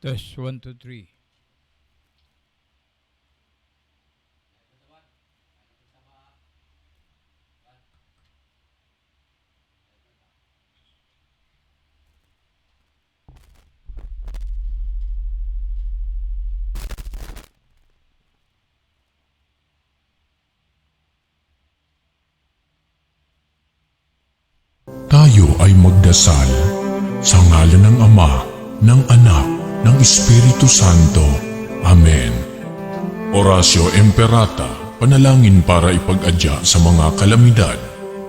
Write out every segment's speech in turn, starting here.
Test 1, 2, 3. Tayo ay magdasal sa ngalan ng Ama, ng Anak, ng Espiritu Santo. Amen. Orasyo Imperata, panalangin para ipag-adya sa mga kalamidad.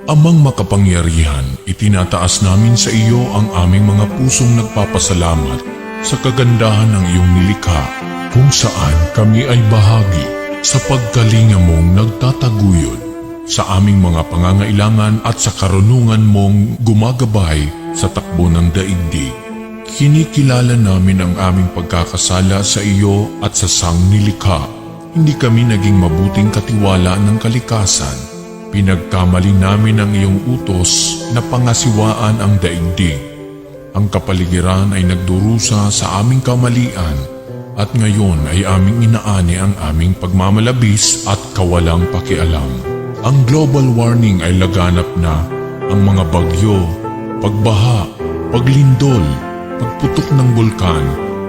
Amang makapangyarihan, itinataas namin sa iyo ang aming mga pusong nagpapasalamat sa kagandahan ng iyong nilikha, kung saan kami ay bahagi sa pagkalinga mong nagtataguyod sa aming mga pangangailangan at sa karunungan mong gumagabay sa takbo ng daigdig. Kinikilala namin ang aming pagkakasala sa iyo at sa sangnilikha. Hindi kami naging mabuting katiwala ng kalikasan. Pinagkamali namin ang iyong utos na pangasiwaan ang daigdig. Ang kapaligiran ay nagdurusa sa aming kamalian at ngayon ay aming inaani ang aming pagmamalabis at kawalang pakialam. Ang global warming ay laganap na. Ang mga bagyo, pagbaha, paglindol, pagputok ng bulkan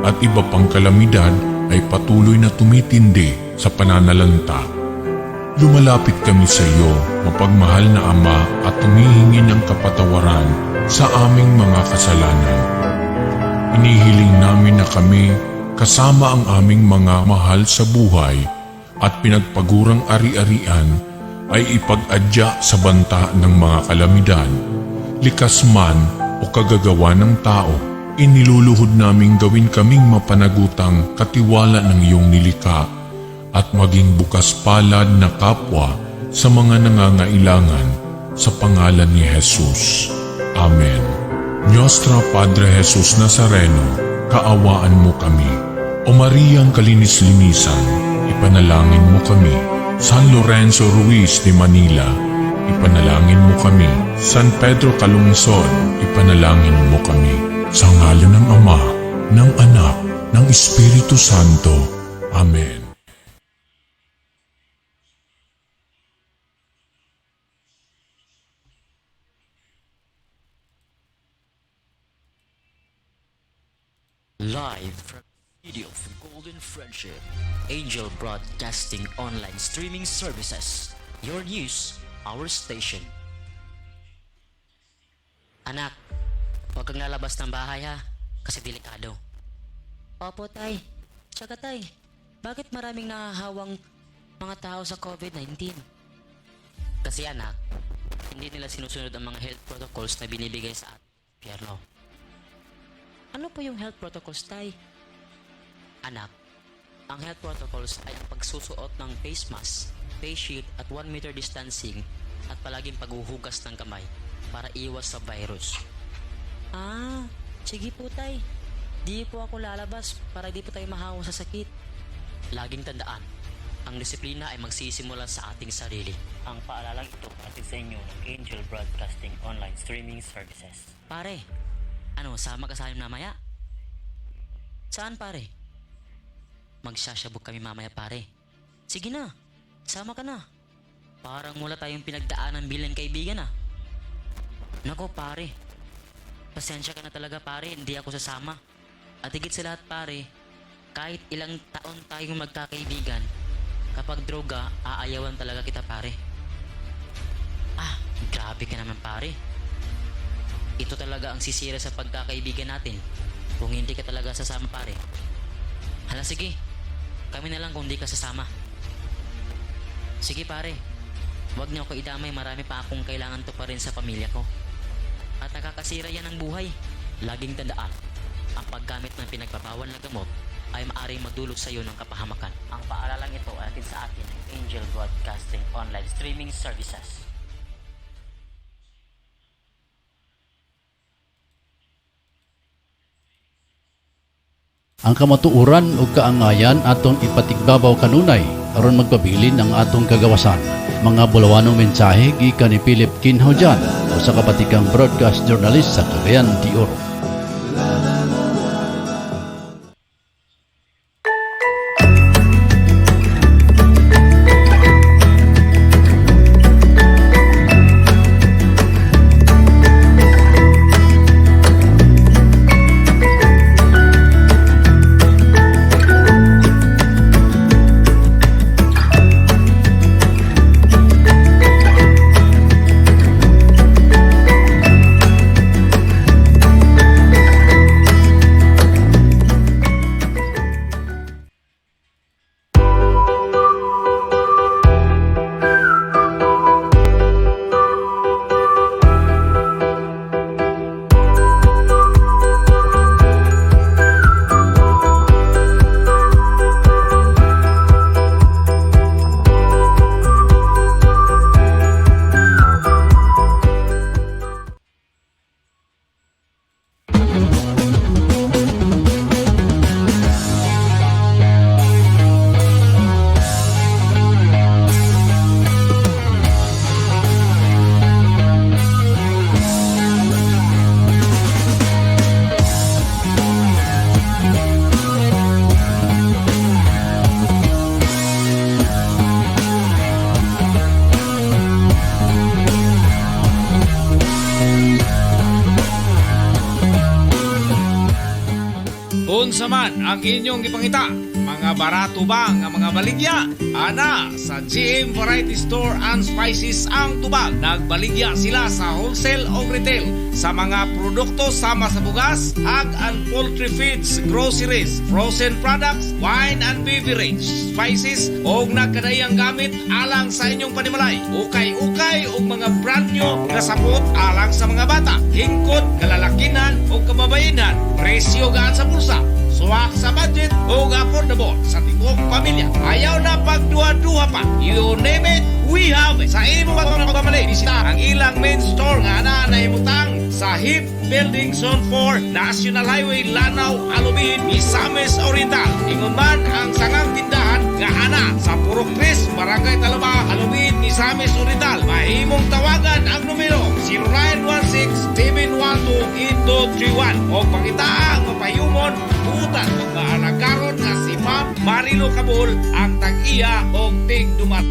at iba pang kalamidad ay patuloy na tumitindi sa pananalanta. Lumalapit kami sa iyo, mapagmahal na Ama, at humihingi ng kapatawaran sa aming mga kasalanan. Inihiling namin na kami, kasama ang aming mga mahal sa buhay at pinagpagurang ari-arian, ay ipag-adya sa banta ng mga kalamidad. Likas man o kagagawa ng tao, iniluluhod naming gawin kaming mapanagutang katiwala ng iyong nilikha at maging bukas palad na kapwa sa mga nangangailangan sa pangalan ni Jesus. Amen. Nostra Padre Jesus Nazareno, kaawaan mo kami. O Mariang kalinis-linisan, ipanalangin mo kami. San Lorenzo Ruiz de Manila, ipanalangin mo kami. San Pedro Calungsod, ipanalangin mo kami. Sa ngalan ng Ama, ng Anak, ng Espiritu Santo. Amen. Live from Studio of Golden Friendship, Angel Broadcasting Online Streaming Services. Your news, our station. Anak, huwag kang lalabas ng bahay ha, kasi delikado. Opo tay, tsaka tay, bakit maraming nakahawang mga tao sa COVID-19? Kasi anak, hindi nila sinusunod ang mga health protocols na binibigay sa ating gobyerno. Ano po yung health protocols tay? Anak, ang health protocols ay ang pagsusuot ng face mask, face shield at 1 meter distancing at palaging paghuhugas ng kamay para iwas sa virus. Ah, sige po tay. Di po ako lalabas para di po tayo mahawa sa sakit. Laging tandaan, ang disiplina ay magsisimula sa ating sarili. Ang paalalang ito atin sa inyo ng Angel Broadcasting Online Streaming Services. Pare, ano, sama ka sa amin mamaya? Saan pare? Magsasyabog kami mamaya pare. Sige na, sama ka na. Parang wala tayong pinagdaanan bilang kaibigan ah. Nako pare, pasensya ka na talaga pare, hindi ako sasama. At higit sa lahat pare, kahit ilang taon tayong magkakaibigan, kapag droga, aayawan talaga kita pare. Ah, grabe ka naman pare. Ito talaga ang sisira sa pagkakaibigan natin kung hindi ka talaga sasama pare. Hala sige, kami na lang kung di ka sasama. Sige pare, huwag niyo ako idamay, marami pa akong kailangan to pa rin sa pamilya ko. At nakakasira yan ng buhay. Laging tandaan, ang paggamit ng pinagbabawal na gamot ay maaaring magdulot sa iyo ng kapahamakan. Ang paalalang ito ay atin sa atin ng Angel Broadcasting Online Streaming Services. Ang kamatuuran ug kaangayan aton ipatigbabaw kanunay aron magpabilin ang atong kagawasan. Mga bulawanong mensahe gikan ni Philip Kinhojan, usa ka batikang broadcast journalist sa Cagayan de Oro. Unsa man ang inyong gipangita? Mga barato ba nga mga baligya? Ana, sa GM Variety Store and Spices ang tubag. Nagbaligya sila sa wholesale o retail sa mga produkto sama sa bugas, hog and poultry feeds, groceries, frozen products, wine and beverage, spices o nagkadayang gamit alang sa inyong panimalay. Ukay-ukay o mga brand new nga sapot alang sa mga bata, hingkod, kalalakinan o kababayenan. Presyo gaan sa bulsa, suwak sa budget o affordable sa tibok pamilya. Ayaw na pagduha-duha pa. You name it, we have it. Sa imo ba na pagmamali, bisita ang ilang main store nga na naimutang sa HIP Building Zone 4, National Highway, Lanao, Alubin, Misamis Oriental. Ingon man ang sangang tindahan nga ana sa Purok 3, Barangay Talaba, Alubin, Misamis Oriental. Mahimong tawagan ang numero 0916-712-8231 o pangitaang mapayumon butan o maanagaron nga si Ma'am Marilo Cabul ang tag-iya o tig-dumat.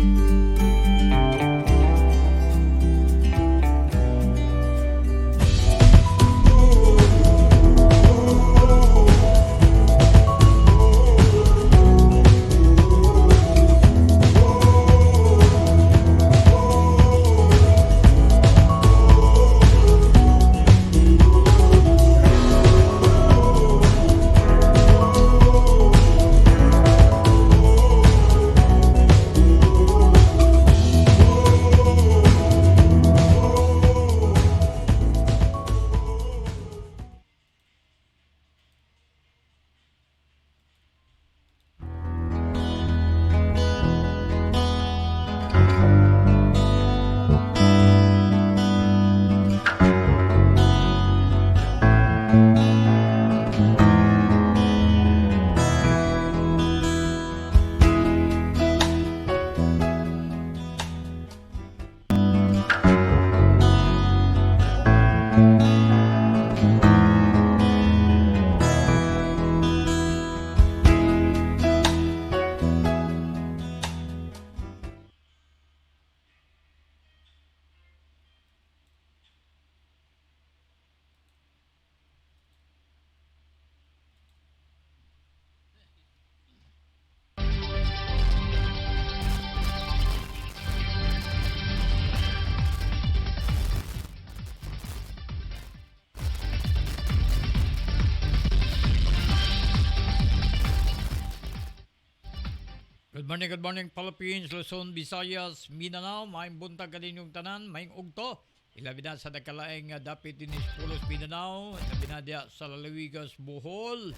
Good morning Philippines, Luzon, Visayas, Mindanao, maayong buntag kaninyong tanan, maayong ugto. Ilabi na sa nagkalaing dapit dinis Pulos, Mindanao, ilabi na diya sa Lalawigas, Bohol,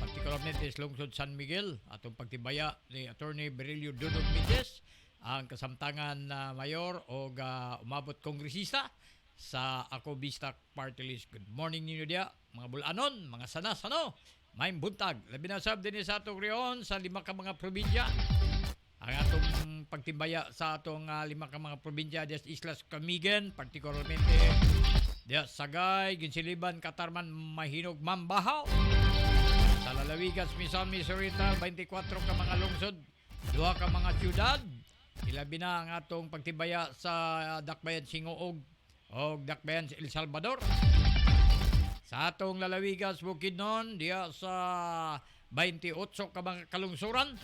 particularmente sa lungsod San Miguel, atong pagtibaya ni Attorney Berilio Dudong Mides, ang kasamtangan na mayor o umabot kongresista sa Ako Bistak Party List. Good morning ninyo diya, mga bulanon, mga sanas, ano? May buntag, labi na sab din sa atong riyon sa 5 ka mga probinsya. Ang atong pagtimbaya sa atong 5 ka mga probinsya des Islas Camigen, particularmente des Sagay, Ginsiliban, Katarman, Mahinog, Mambahaw. Sa Lalawigas, Misamis Oriental, 24 ka mga lungsod, 2 ka mga syudad. Ilabi na ang atong pagtimbaya sa Dakbayan Singoog o Dakbayan El Salvador. Sa atong Lalawigas, Bukidnon, diya sa 28 ka mga kalungsuran.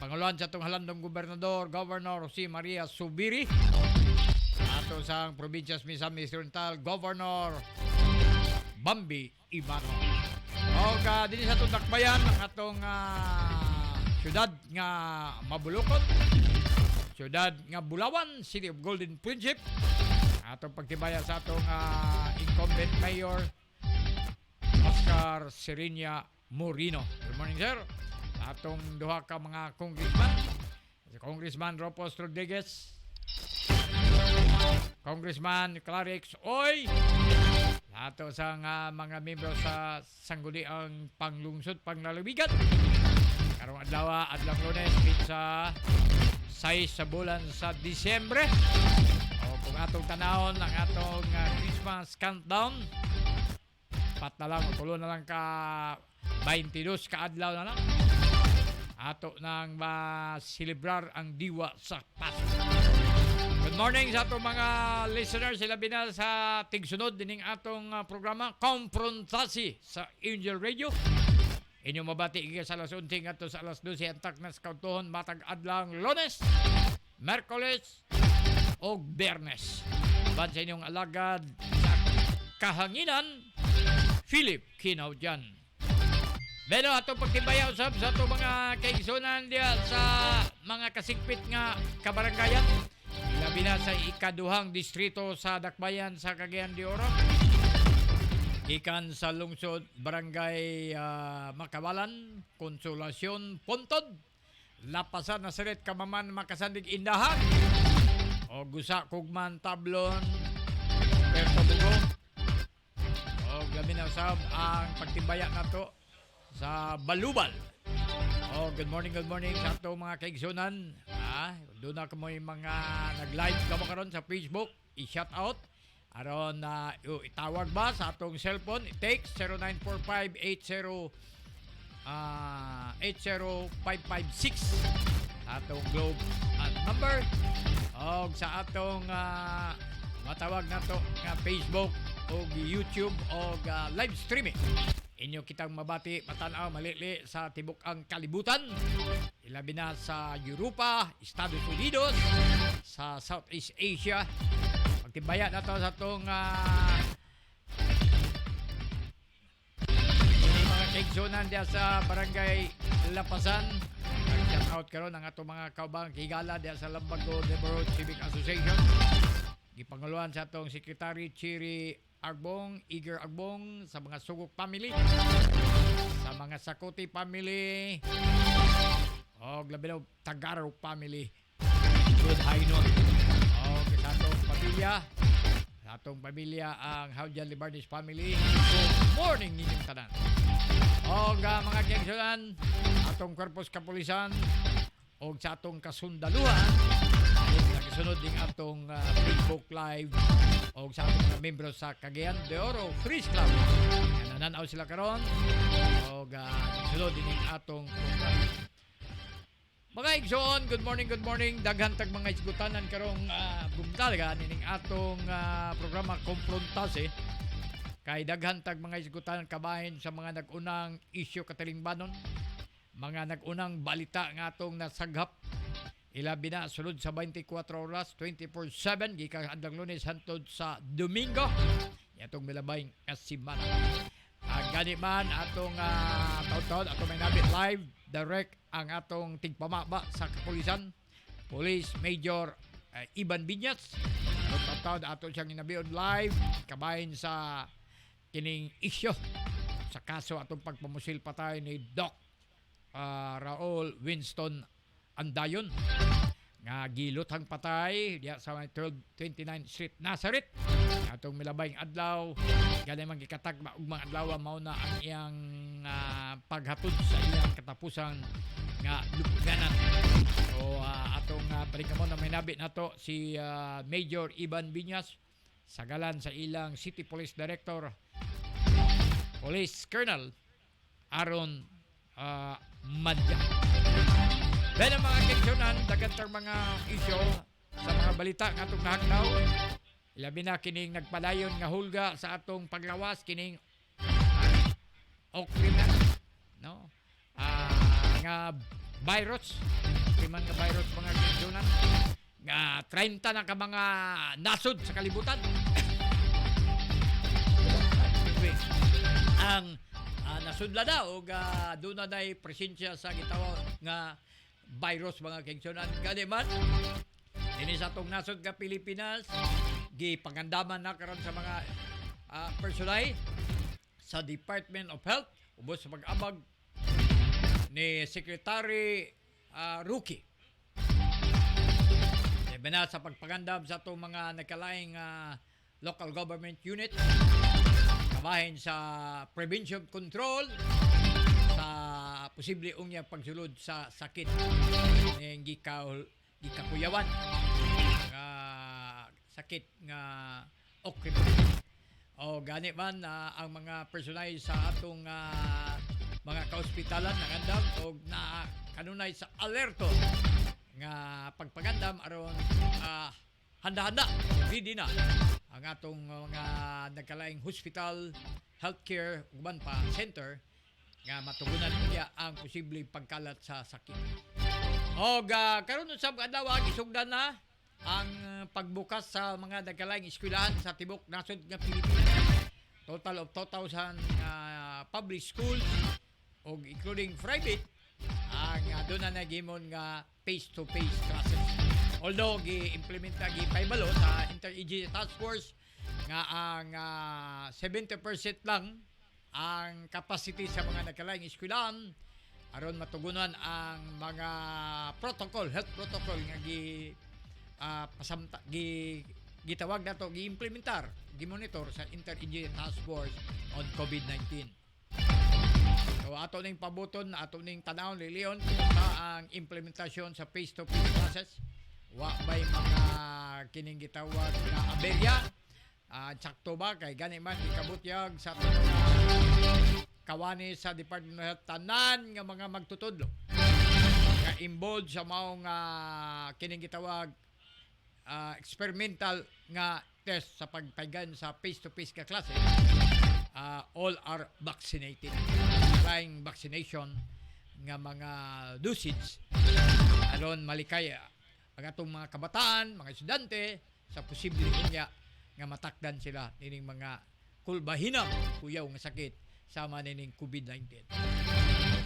Panguluan sa atong halandong gobernador, Governor Jose Maria Subiri. Sa atong sang Provincias Misamis Oriental, Governor Bambi Ibano. O din sa atong dakbayan, ang atong syudad nga Mabulokot, syudad nga Bulawan, City of Golden Principe. Atong pagtibaya sa atong incumbent mayor Oscar Serinia Morino. Good morning, sir. Sa atong 2 ka mga congressman, si Congressman Ropos Rodriguez, Congressman Clarix Oy, sa ato sa mga membro sa sangguniang panglungsod panglalawigan. Karong adlaw Lunes sa 6 sa bulan sa Disyembre. Kung atong tanahon ang atong Christmas countdown, pat na lang, tulo na lang ka 22 ka adlaw na lang. Ato nang masilibrar ang diwa sa Pasko. Good Good morning sa atong mga listeners. Sila bina sa tigsunod dining atong programa Komprontasi sa Angel Radio. Inyong mabati iga sa alas 11 at sa alas 12 antak na sa kautuhon matag adlang Lunes, Merkoles o Biyernes. Ban sa inyong alagad sa kahanginan, Philip Kinaujan. Beno atong pagtimbaya usab sa atong mga kaigsunan diya sa mga kasigpit nga kabarangayan. Labi na sa ikaduhang distrito sa Dakbayan sa Cagayan de Oro. Ikan sa lungsod Barangay Makabalan, Konsolasyon, Puntod, Lapasan, Nazaret, Kamaman, Makasandig, Indahan, o Gusa, Kugman, Tablon, Puerto Bugo. O gabi na usab ang pagtimbaya na to sa Balubal. Oh, good morning sa ato mga kaigsunan. Doon na kamo yung mga nag-live kamo karon sa Facebook. I-shout out. Aron na itawag ba sa atong cellphone. Text 0945-80556. Atong globe at number. O sa atong matawag na to nga Facebook o YouTube o live streaming. Inyo kitang mabati, matanaw, malili sa tibok ang kalibutan. Ilabi na sa Europa, Estados Unidos, sa Southeast Asia. Magtibaya na to sa itong mga kaigsunan diya sa Barangay Lapasan. Nag-shout out karon ang atong mga kaubang higala diya sa Lambago Neighborhood Civic Association. Gipanguluan sa atong Secretary Chiri Agbong, Iger Agbong, sa mga Sugok family, sa mga Sakuti family, o labi na Tagaraw family. Good high noon. O sa atong pamilya ang Haujan Libarnes family. Good morning ninyong tanan. O mga kengsulan, atong Korpus Kapulisan, o sa atong kasundaluhan, nagsunod din atong Facebook Live o sa atong mga membro sa Cagayan de Oro Freeze Club. Nananaw sila karon o nagsunod din atong mga igsoon. Good morning. Daghan tag mga isgutanan karong bumtalaga nining atong programa Komprontasi. Kay daghan tag mga isgutanan kabahin sa mga nag-unang isyu katalingbanon, mga nag-unang balita nga atong nasaghap. Ilabi na sulod sa 24 oras, 24/7, gikan adlang Lunes hangtod sa Domingo. Itong milabayng simana. Gani man atong taon-taon atong may nabit live direct ang atong tigpamaba sa kapulisan. Police Major Iban Binyas. Taon-taon atong siyang inabion live kabahin sa kining isyo sa kaso atong pagpamusil patay ni Doc Raul Winston Andayon nga gilotang patay diya sa 1229 Street Nazaret. Atong milabayng adlaw gani man gikatag ugmang adlaw mao na ang iyang paghatod sa iyang katapusan nga lupganan. So atong palikamo na may nabi nato si Major Iban Binyas sagalan sa ilang City Police Director Police Colonel Aaron Madya. Dahil ang mga keksyonan, dagantang mga isyo sa mga balita ng atong nahagdaw. Ilabi na kining nagpadayon nga hulga sa atong paglawas, kining Okriman, no? Nga virus, kiman nga virus mga keksyonan. Nga 30 na ka mga nasod sa kalibutan. Ang nasudla na o doon na na'y presensya sa gitawa nga virus mga keksyonan. Gani man ini sa atong nasod nga Pilipinas gipangandaman na karon sa mga personay sa Department of Health ubos sa pag-abag ni Secretary Rookie. Ibana sa pagpangandam sa atong mga nagkalaing local government unit kabahin sa prevention control sa posible unya pagsulod sa sakit ng gikakuyawan nga sakit nga Okriman. O gani man ang mga personay sa atong mga kaospitalan nangandam o na kanunay sa alerto nga pagpagandam aron handa-handa, ready na ang atong mga nagkalaing hospital, healthcare, uban pa center nga matugunan niya ang posibleng pagkalat sa sakit. O karon sa adlaw gisugdan na ang pagbukas sa mga nagkalaing eskwelahan sa tibok nasod nga Pilipinas. Total of 2,000 public schools o including private ang doon na nagimon nga face-to-face classes. Although gi-implementa gipahibalo sa Inter-Agency Task Force nga ang 70% lang ang capacity sa mga nagkalaing eskwelahan aron matugunan ang mga protocol, health protocol nga gitawag na to, gi-implementar, gi-monitor sa Inter-Agency Task Force on COVID-19. So ato ning pabuton, ato ning tanaw liliyon sa ang implementasyon sa face-to-face classes. Wa bay mga kining gitawag na aberya. Sakto ba kay gani man ikabutyag sa ato mga kawani sa Department of Health tanan nga mga magtutudlo nga involved sa maong kining gitawag experimental nga test sa pagpaygan sa face-to-face ka klase. All are vaccinated. Applying vaccination nga mga dosage aron malikaya ang atong mga kabataan, mga estudyante sa posible niya nga matakdan sila nining mga kulbahinang kuyaw nga sakit sama nining COVID-19.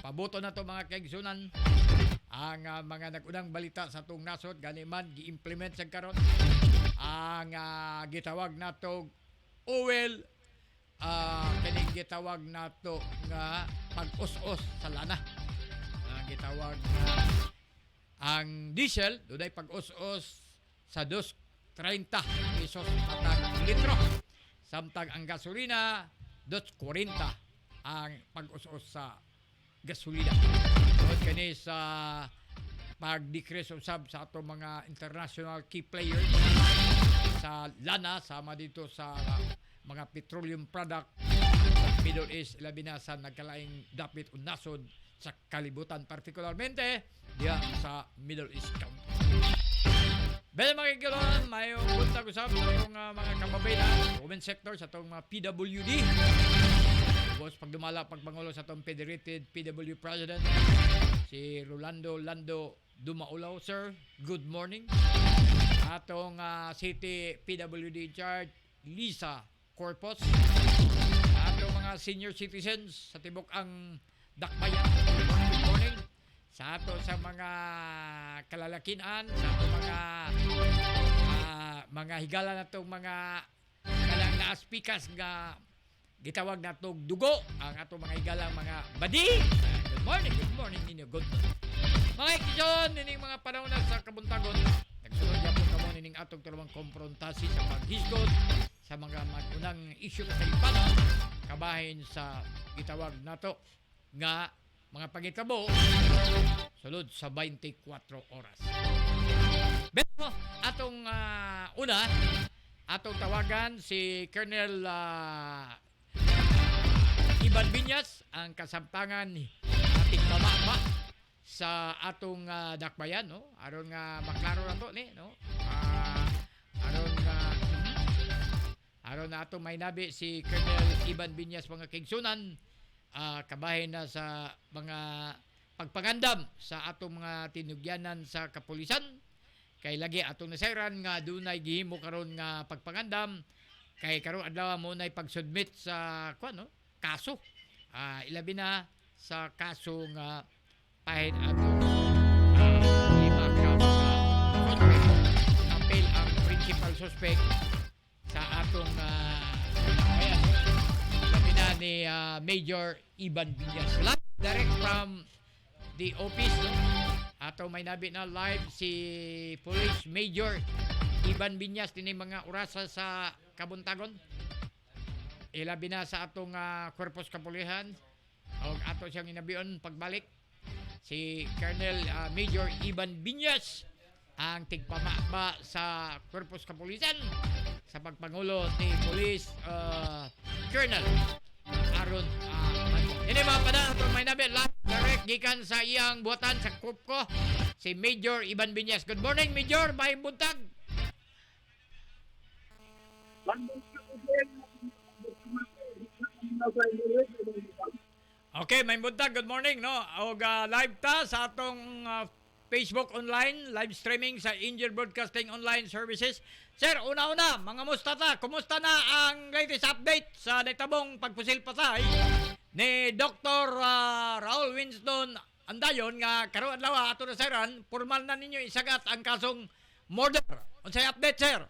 Paboto na to mga kaigsunan ang mga nagunang balita sa atong nasod gani man gi-implement sa karon ang gitawag nato kining gitawag nato nga pag-us-us sa lana. Gitawag na ang diesel dunay pag-us-us sa 2.30 pesos matag litro. Samtang ang gasolina 2.40 ang pag-us-us sa gasolina. Tungod kani sa pag-decrease usab sa ato mga international key players sa lana sama dito sa mga petroleum product sa Middle East labi na sa nagkalaing dapit o nasod sa kalibutan, particularmente diya sa Middle East country. Bel mga kaibigan, mayong buntag usab sa itong mga kababayan, women sector sa itong mga PWD. Tapos pagdumala, pagpangulo sa itong Federated PW President, si Rolando Lando Dumaulaw, sir. Good morning. Atong City PWD in charge, Lisa Corpus. Atong mga senior citizens sa tibok ang Dakbayan, good morning. Sa ato sa mga kalalakinan, sa ato mga higala na itong mga kalang naaspikas nga gitawag na itong dugo, ang ato mga higalang mga badi. Good morning ninyo, good morning. Mga ikisyon, nining mga panahon na sa kabuntagon, nagsunod niya po kamo nining atong tulungang komprontasi sa paghisgot sa mga magunang isyu sa kalipanan, kabahin sa gitawag na to nga mga pagitabo sulod sa 24 oras. Pero atong atong tawagan si Colonel Iban Binyas ang kasamtangan ating mamama sa atong dakbayan, no? Aron nga maklaro na to ni, no? Aron na atong may nabi si Colonel Iban Binyas mga kigsunan, kabahin na sa mga pagpangandam sa atong mga tinugyanan sa kapulisan. Kay lagi atong nasayran nga dunay gihimo karon nga pagpangandam kay karon adlaw mo nay pagsubmit sa kaso. Ilabi na sa kaso nga pahin atong lima ka apel ang principal suspect sa atong ni Major Iban Binyas. Live direct from the office. Ato may nabi na live si Police Major Iban Binyas din mga orasa sa Kabuntagon. Ilabi na sa atong korpus kapulihan. O ato siyang inabion pagbalik. Si Colonel Major Iban Binyas ang tigpamaba sa korpus kapulisan sa pagpangulo ni Police Colonel Aron ini mga padaan itong may nabi live direct gikan sa iyang buhatan sa Kupko si Major Iban Binyas. Good morning Major, may buntag. Okay, may buntag, good morning, no? Og live ta sa atong Facebook online, live streaming sa Angel Broadcasting Online Services. Sir, una-una, mga musta ta? Kumusta na ang latest update sa natabong pagpusil patay ni Dr. Raul Winston Andayon nga karon adlaw ato na siran, formal na ninyo isagat ang kasong murder. Unsay update, sir?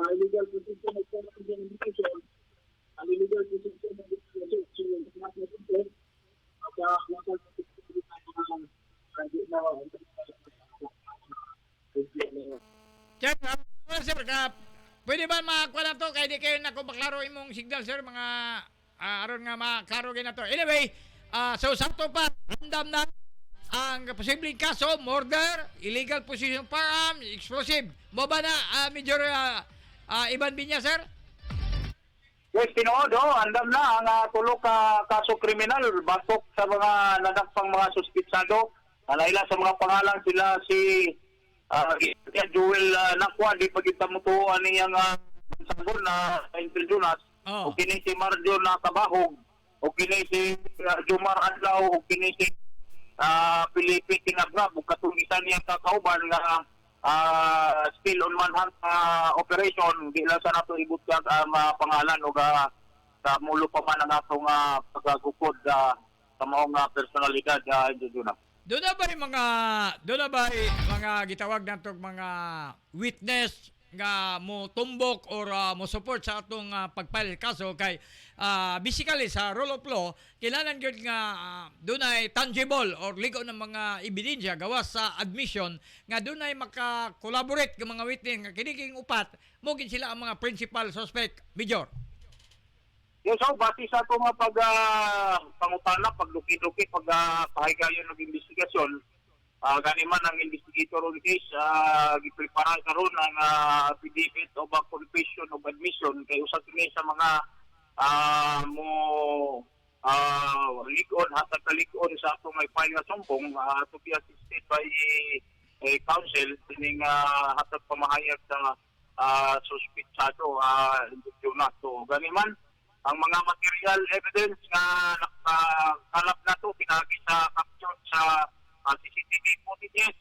Illegal position of identification, and illegal position of identification, Sir, pwede ba makakuha na to? Kaya di kayo nakubaklaro imong signal, sir. Mga aron nga makaklaro kayo na to. Anyway, so sa to pa, random na ang posibleng kaso, murder, illegal possession of firearms, explosive. Mo ba na, Major Ivan Binya, sir? yes, tinuod, andam na ang tulo ka kaso kriminal batok sa mga nadakpang mga suspitsado. Naila sa mga pangalan sila si Joel Nakwa, di pagkita mo to aniyang sabon na Inteljunas, o kini si Marjo na Kabahog, o kini si Jumar Adlaw, o kini si Pilipi Tingabrab, o katong isa niyang kakauban nga still on manhunt operation. Di lang sa nato ibut mga pangalan o sa mulo pa man ang atong pagagukod sa maong personalidad Inteljunas. Doon na ba mga gitawag natong mga witness nga mo tumbok or mo support sa atong pagfile kaso kay basically sa rule of law kailangan gyud nga doon ay tangible or ligo ng mga ebidensya gawas sa admission nga doon ay maka-collaborate ng mga witness nga kini upat mo gid sila ang mga principal suspect, Major. Yes, so, base sa ito nga pangutana, pagluki-luki, pahigayon ng investigasyon, gani man ang investigator on case, giprepara karon ang affidavit of confession of admission kay usa kini sa mga mo likod hatag kalikod sa atong may file nga sumpong to be assisted by counsel kining hatag pamahayag sa suspitsado Inteljunas. So gani man ang mga material evidence nga nakakalap na to pinagi sa capture sa CCTV footages.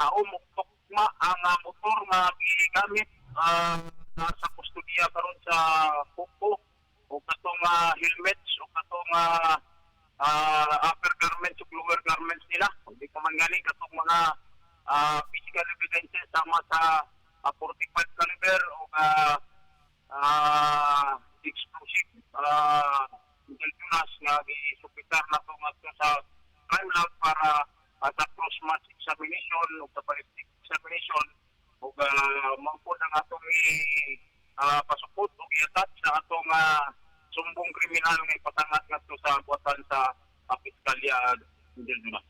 Umuktok ang motor nga gigamit sa kustudiya karon sa Kuko o katong helmets o katong upper garments o lower garments nila. Hindi ka man gani katong mga physical evidences sama sa 45 caliber o explosive Inteljunas nga isupitar na ito nga sa crime lab para sa cross-match examination o sa ballistic examination o maupod ang atong pasupot o i-attach sa atong sumbong kriminal nga ipatangat nga ito sa buwatan sa Piskalya Inteljunas.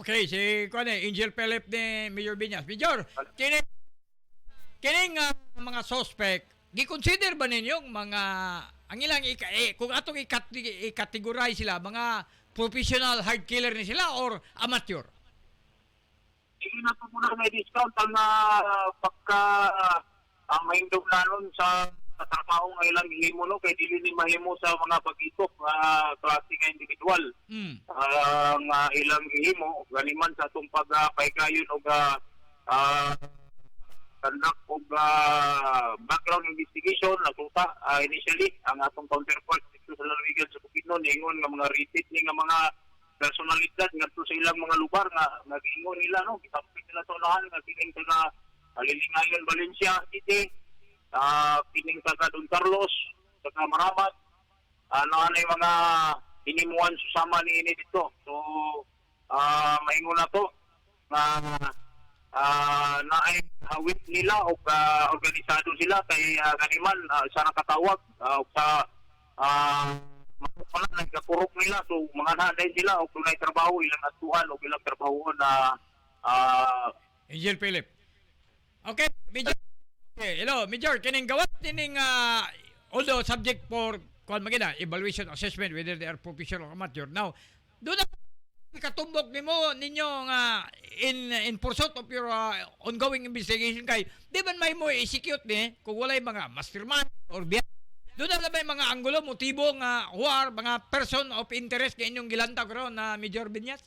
Okay, si Angel Philip ni Mayor Binyas. Major, kining mga suspect gi-consider ba ninyong mga ang ilang kung atong i-categorize sila mga professional hard killer ni sila or amateur? Hindi na po muna may discount ang pagka mahindog na nun sa trabaho ng ilang himo no kay dili ni mahimo sa mga pag-ikop klase nga individual. Ang ilang himo ganiman sa atong pagpaygayon og conduct of background investigation nagtuta initially ang atong counterpart dito sa lalawigan sa Bukidnon ingon nga mga repeat ni nga mga personalidad ngadto sa ilang mga lugar nga nagingon nila no kitapit nila sa unahan nga kining taga Lilingayon Valencia City kining taga Don Carlos taga Maramat anay mga inimuan susama ni ini dito so maingon na to na naay hawit nila o organisado sila kay ganiman sa nakatawag o sa pala nagkakurok nila. So mga nanay sila o tunay trabaho ilang atuan o ilang trabaho na Angel Philip. Okay, Major. Okay, hello, Major. Kining gawat nining although subject for kuan magina evaluation assessment whether they are professional or amateur. Now, do na katumbok ninyo nga in pursuit of your ongoing investigation kay di man may mo execute ni kung walay mga mastermind or biya. Doon na may mga anggulo, motibo nga war, mga person of interest kay inyong gilanta karon na Major Binyas?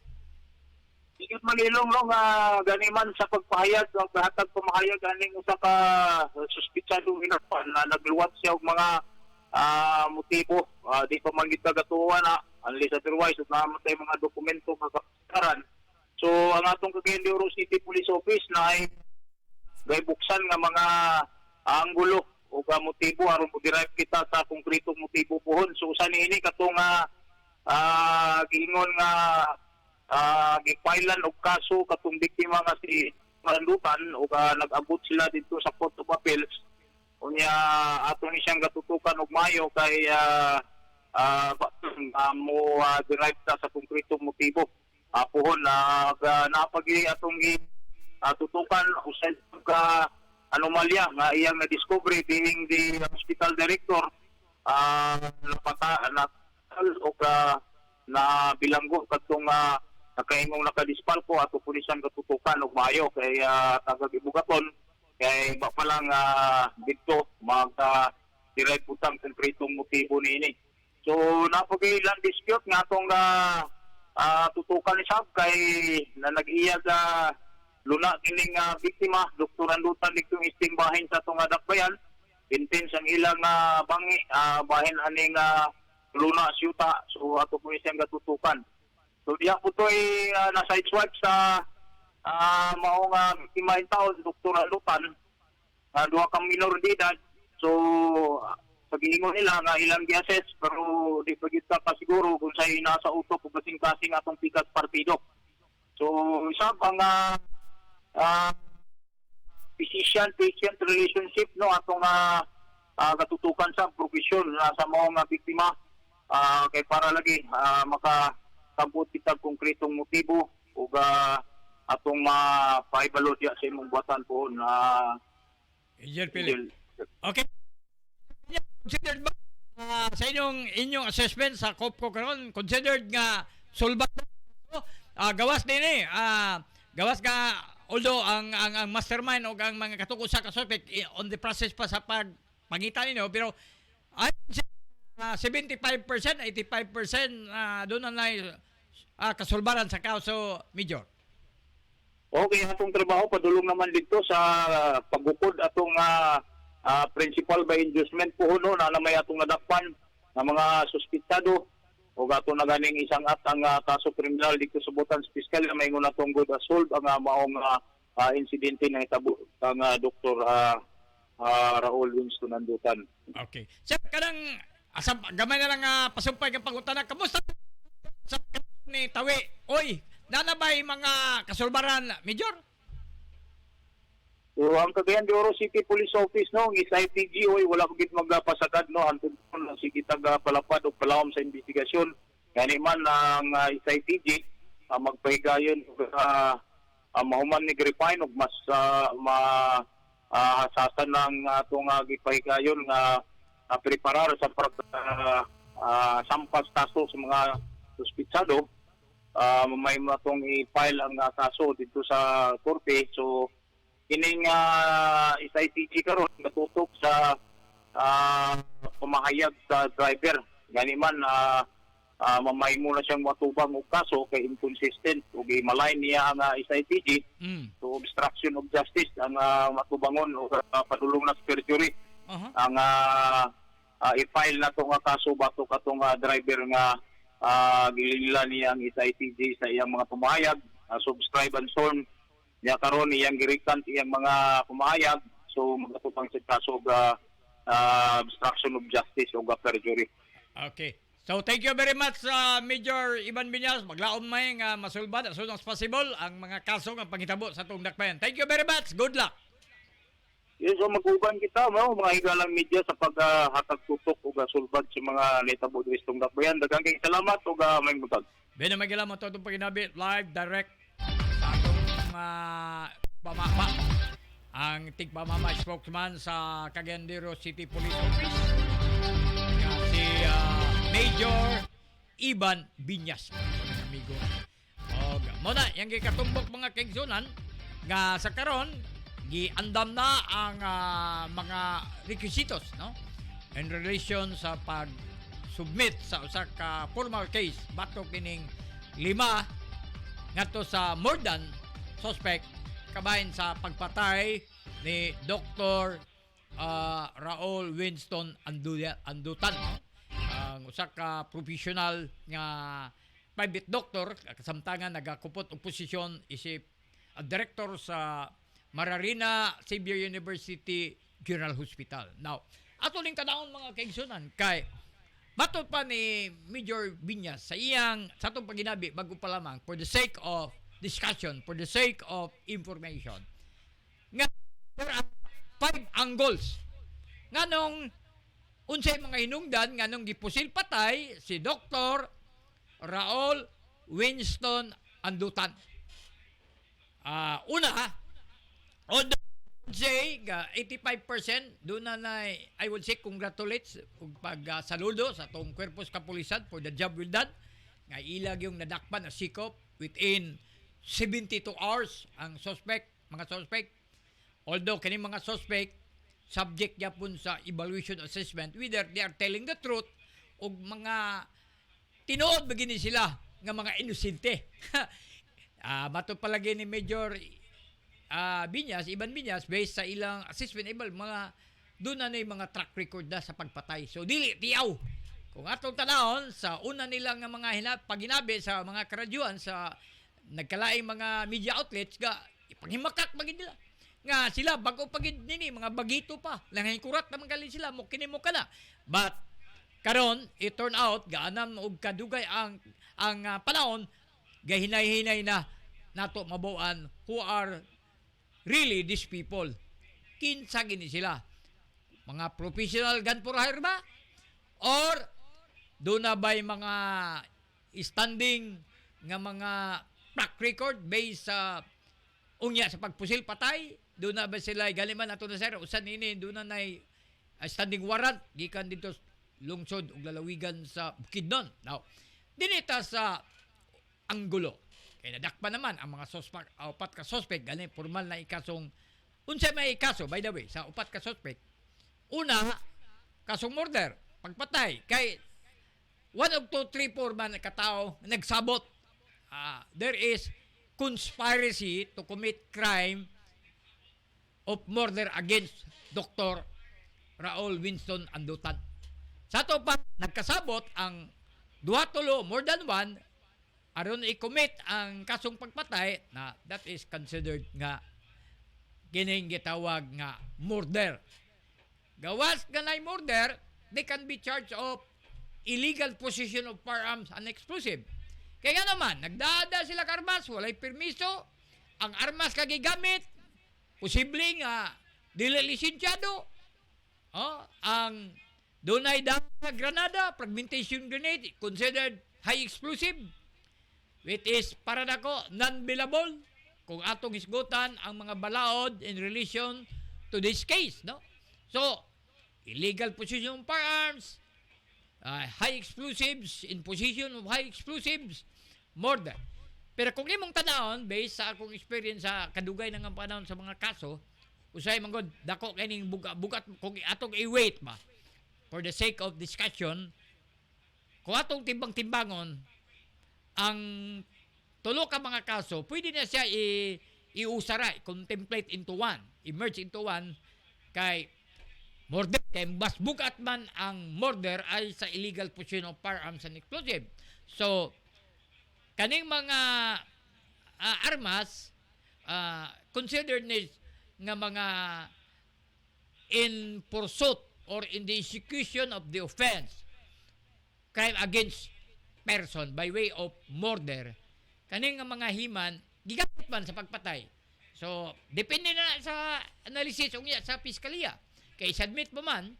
Sigit manilong no nga ganiman sa pagpahayag o kahatag pamahayag ganing usa ka suspitsadong inapan na nagluwat siya og mga motibo di pa man gid kagatuan na unless otherwise ug namatay mga dokumento kakasaran. So ang atong Cagayan de Oro City Police Office na ay gaibuksan nga mga anggulo o motibo aron mo derive kita sa konkretong motibo pohon. So usa niini katong giingon nga gipailan og kaso katong biktima nga si Marandutan o nag-abot sila dito sa Court of Appeals. Unya ato ni siyang gatutukan og mayo kay mo derive ta sa konkretong motibo. Pohon napagi atong tutukan usay ka anomalya nga iyang na-discover being the hospital director na bilanggo katong nakaingong nakadispalko ato pulisan katutukan og mayo kay tagag ibugaton kay ba pa lang dito mag derive putang konkretong motibo niini. So napagailan dispute nga atong tutukan ni sab kay na nag-iya luna kining biktima Dr. Randutan dito isting bahin sa atong dakbayan intense ang ilang bangi bahin aning luna syuta. So ato po siyang gatutukan. So diya po to ay na-side swipe sa maong biktima in taon Dr. Randutan duha kang minor de edad. So pag-iingon nila nga ilang gi-assess pero di pa kita pa siguro kung sa'y nasa utok o kasing-kasing atong pikas partido. So isab ang physician-patient relationship no atong katutukan sa profesyon sa mga biktima kay para lagi makasabot kita konkretong motibo o atong mapaibalo diya sa imong buhatan po na Angel Philip. Okay. Considered ba sa inyong assessment sa COPCO karon considered nga sulbat gawas din gawas nga although ang mastermind o ang mga katuko sa kasuspect on the process pa sa pagitan ninyo pero 75%, 85% doon na kasulbaran sa kaso Major. Okay, atong trabaho padulong naman dito sa pagbukod atong principal by inducement po no na may atong nadakpan na mga suspitsado o ato na ganing isang ang kaso kriminal dito sa Butans Fiscal na maingon atong good assault ang maong insidente na itabo ang Dr. Raul Winston Randutan. Okay. Sir, kanang asam gamay na lang pasumpay kang pangutana. Kamusta sa ni Tawi? Oy, nanabay mga kasulbaran, Major? So ang Cagayan de Oro City Police Office no, ang SITG wala ko gid magpasagad no antod na sige taga palapad o palawom sa investigasyon. Gani man ang SITG magpahigayon mahuman ni Gripine og mas hasasan ng atong gipahigayon nga preparar sa sampas kaso sa mga suspitsado. May matong i-file ang kaso dito sa korte. So kining SITG karon natutok sa pamahayag sa driver gani man mamay mo na siyang matubang og kaso kay inconsistent ug malay niya ang SITG so obstruction of justice ang matubangon o padulong na perjury ang i-file na to nga kaso batok atong driver nga gilila niya ang SITG sa iyang mga pamahayag subscribe and storm niya karon iyang girikan iyang mga pumahayag so magatupang sa kaso obstruction of justice o perjury. Okay. So thank you very much Major Ivan Binyas. Maglaom may nga masulbad as soon as possible ang mga kaso nga panghitabo sa atong dakbayan. Thank you very much. Good luck. Yes, so mag-uban kita mga higalang media sa paghatag tutok ug sulbad sa mga nitabo diri sa Dakbayan. Daghang kay salamat ug may butag. Bena magila mo itong paginabi, live, direct, sa atong pamama. Ang tigpamama spokesman sa Cagandero City Police Office. Nga si Major Ivan Binyas. Mga amigo. O, muna, yung gikatumbok mga kaigsunan, nga sa karon giandam na ang mga requisitos, no? In relation sa pag-submit sa usa ka formal case batok kining 5 ngadto sa more than suspect kabahin sa pagpatay ni Dr. Raul Winston Andutan, no? Ang usa ka professional nga private doctor kasamtangan nagakupot og posisyon isip director sa Mararina Xavier University General Hospital. Now, ato ning tanawon mga kaigsunan kay batot pa ni Major Binyas sa iyang sa atong paginabi bago pa lamang for the sake of discussion, for the sake of information. Nga there are 5 angles nganong unsay mga hinungdan nganong gipusil patay si Dr. Raul Winston Andutan. Una, on the say 85% doon na I would say congratulates ug saludo sa atong kwerpos kapulisan for the job well done. Nga ilag yung nadakpan na sikop within 72 hours ang mga suspect. Although kini mga suspect subject yapon sa evaluation assessment whether they are telling the truth o mga tinuod begini sila nga mga inosente. Mato palagi ni Major Ivan Binyas based sa ilang assessment mga doon na mga track record na sa pagpatay. So dili tiyaw. Kung atong tanahon sa una nila nga mga paginabi sa mga karadyuan sa nagkalaing mga media outlets ga ipanghimakak bagid nila nga sila bago pagid nini mga bagito pa langay kurat naman gali sila mo kini mo kana. But karon it turn out gaanam og kadugay ang panahon gahinay-hinay na nato mabuan who are really these people. Kinsa gini sila? Mga professional gun for hire ba? Or doon na ba'y mga standing nga mga track record based sa unya sa pagpusil patay? Doon na ba sila galiman ato na sir? Usan ini doon na standing warrant gikan dito lungsod ug lalawigan sa Bukidnon. Now, dinita sa anggulo. Kaya nadakpa naman ang mga suspect, 4 ka suspect gani formal na ikasong unsay may ikaso by the way sa 4 ka suspect. Una, kasong murder, pagpatay kay 1 of 2 3 4 man katao nagsabot. There is conspiracy to commit crime of murder against Dr. Raul Winston Andutan. Sa to pa nagkasabot ang 2 more than 1 aron i-commit ang kasong pagpatay na that is considered nga kining gitawag nga murder. Gawas ganay murder, they can be charged of illegal possession of firearms and explosive. Kaya naman, nagdada sila karmas, walay permiso, ang armas kagigamit, posibleng dili lisensyado, ang dunay na granada, fragmentation grenade, considered high explosive, which is para nako non-billable kung atong isgutan ang mga balaod in relation to this case, no? So, illegal possession of firearms, high explosives, in possession of high explosives, murder. Pero kung imong tanawon based sa akong experience sa kadugay ng panahon sa mga kaso, usay manggod dako kining bugat kung atong i-wait ba for the sake of discussion, kung atong timbang-timbangon ang tulo ka mga kaso, pwede na siya iusara, contemplate into one, emerge into one, kay murder, kay mas bugat man ang murder ay sa illegal possession of firearms and explosive. So, kaning mga armas, considered nga mga in pursuit or in the execution of the offense, crime against person by way of murder, kaning nga mga himan gigamit man sa pagpatay. So So, depende na sa analysis unya sa piskalya. Kay submit mo man,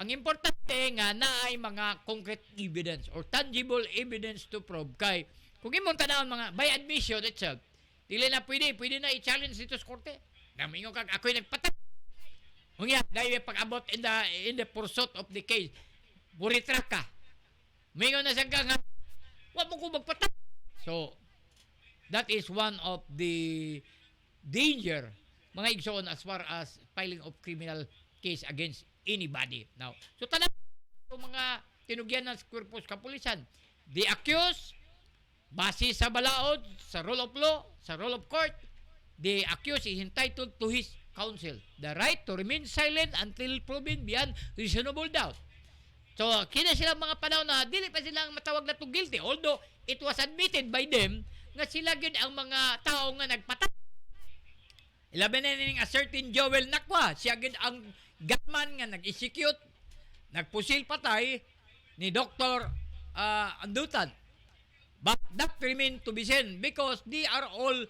ang importante nga na ay mga concrete evidence or tangible evidence to prove kay kung imong tanawon mga by admission itself, dili na pwede na i-challenge dito sa korte. Namingo kag ako'y nagpatay. Unya, dahil pag-abot in the pursuit of the case, buritrak ka. Mingo na siya nga, wag mo ko magpatay. So, that is one of the danger, mga igsoon, as far as filing of criminal case against anybody. Now, so tanan mga tinugyan ng korpus kapulisan, the accused, base sa balaod, sa rule of law, sa rule of court, the accused is entitled to his counsel, the right to remain silent until proven beyond reasonable doubt. So, kina sila mga panahon na dili pa silang matawag na to guilty, although it was admitted by them nga sila gyud ang mga tao nga nagpatay. Ilaban na ning a certain Joel Nakwa, siya gyud ang gunman nga nag-execute, nagpusil patay ni Dr. Andutan. But that remain to be seen because they are all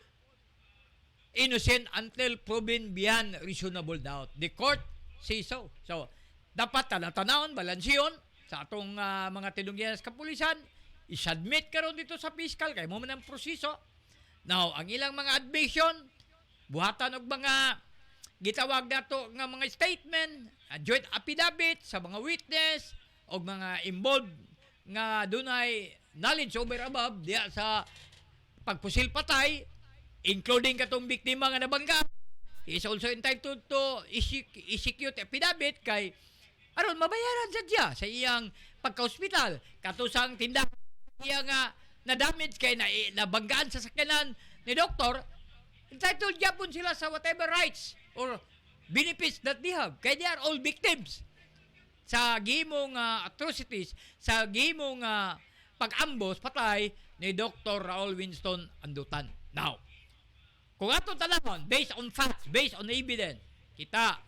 innocent until proven beyond reasonable doubt. The court says so. So, dapat tanawon, balansiyon sa atong mga tinugyan sa kapulisan, i-submit karon dito sa fiscal kay mo man ang proseso. Now, ang ilang mga admission, buhatan og mga gitawag nato nga mga statement, joint affidavit sa mga witness o mga involved nga dunay knowledge over above diya sa pagpusil patay, including katong biktima nga nabangga, is also entitled to execute affidavit kay aron mabayaran siya sa iyang pagka-hospital. Katusang tindahan iya nga na-damage kay nabanggaan sa sakyanan ni doktor, entitled yapon sila sa whatever rights or benefits that they have. Kaya they are all victims sa gihimong atrocities, sa gihimong pag-ambos, patay ni Dr. Raul Winston Andutan. Now, kung ato tanahon, based on facts, based on evidence, kita,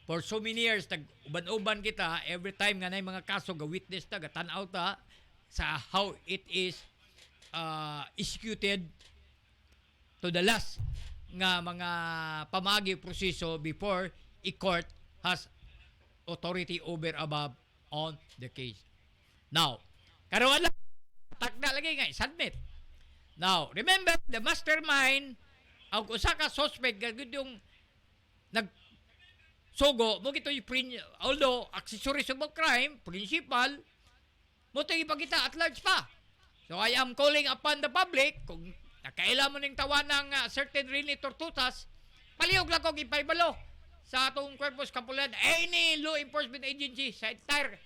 for so many years, uban-uban kita, every time nga na mga kaso, ga-witness ta, ga-tanaw ta, sa how it is executed to the last nga mga pamagi proseso before a court has authority over above on the case. Now, karon lang takda lagi nga submit. Now, remember the mastermind ang usa ka suspect gud yung nagsugo mo gito although accessories of crime, principal mo tayo ipakita at large pa. So I am calling upon the public, kung nakailan mo ning tawan ng certain really tortutas, palihog lang kong ipaibalo sa atong Corpus Kapulan, any law enforcement agency sa entire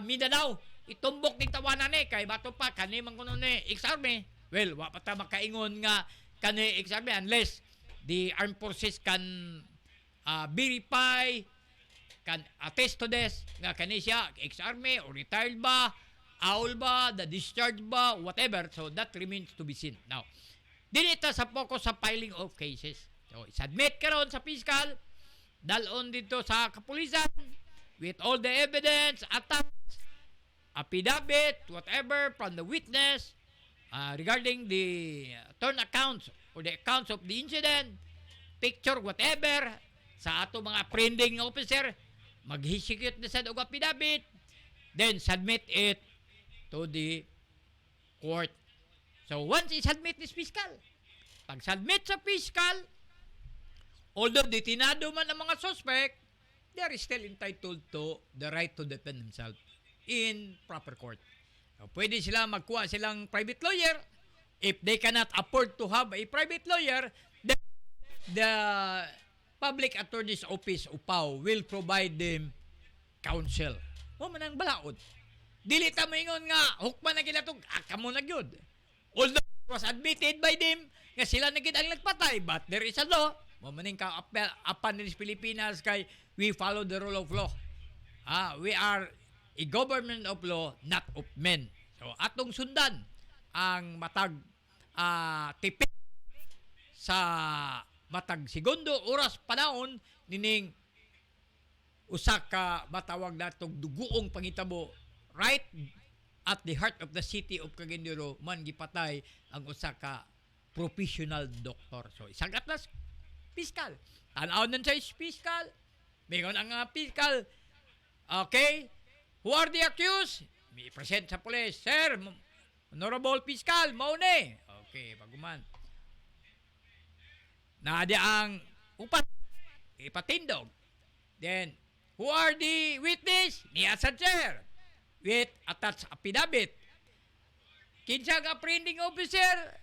Mindanao, itumbok ning tawanan ni, kay bato pa, kani man kuno ni ex-army, well, wa pa ta makaingon nga kani ex-army unless the armed forces can verify, can attest to this, nga kani siya, ex-army, or retired ba, aul ba, the discharge ba, whatever. So, that remains to be seen. Now, dinita sa focus sa filing of cases. So, submit ka ron sa fiscal, dalon dito sa kapulisan, with all the evidence, attached, affidavit, whatever, from the witness, regarding the turn accounts, or the accounts of the incident, picture, whatever, sa ato mga prending officer, mag-execute na sa og affidavit, then submit it to the court. So, once i-submit this fiscal, pag submit sa fiscal, although detinado man ang mga suspect, they are still entitled to the right to defend themselves in proper court. So, pwede sila magkuha silang private lawyer. If they cannot afford to have a private lawyer, then the Public Attorney's Office, UPAW, will provide them counsel. O man ang balaod. Dili ta maingon nga, hukman na kinatog, kamo na gyud. Although it was admitted by them, nga sila na gid ang nagpatay, but there is a law. Mo maning ka apan ni Pilipinas kay we follow the rule of law. We are a government of law, not of men. So atong sundan ang matag tipik sa matag segundo oras panahon nining usa ka matawag natong duguong pangitabo right at the heart of the city of Caguindaro man gipatay ang usa ka professional doctor. So isang atlas piskal. Tanaw nun sa piskal. Mingon ang piskal. Okay. Who are the accused? May present sa police. Sir, honorable piskal, mauni. Okay, paguman. Nadia ang upat. Ipatindog. Then, who are the witness? Niya sa sir. With attached affidavit. Kinsa ang apprehending officer?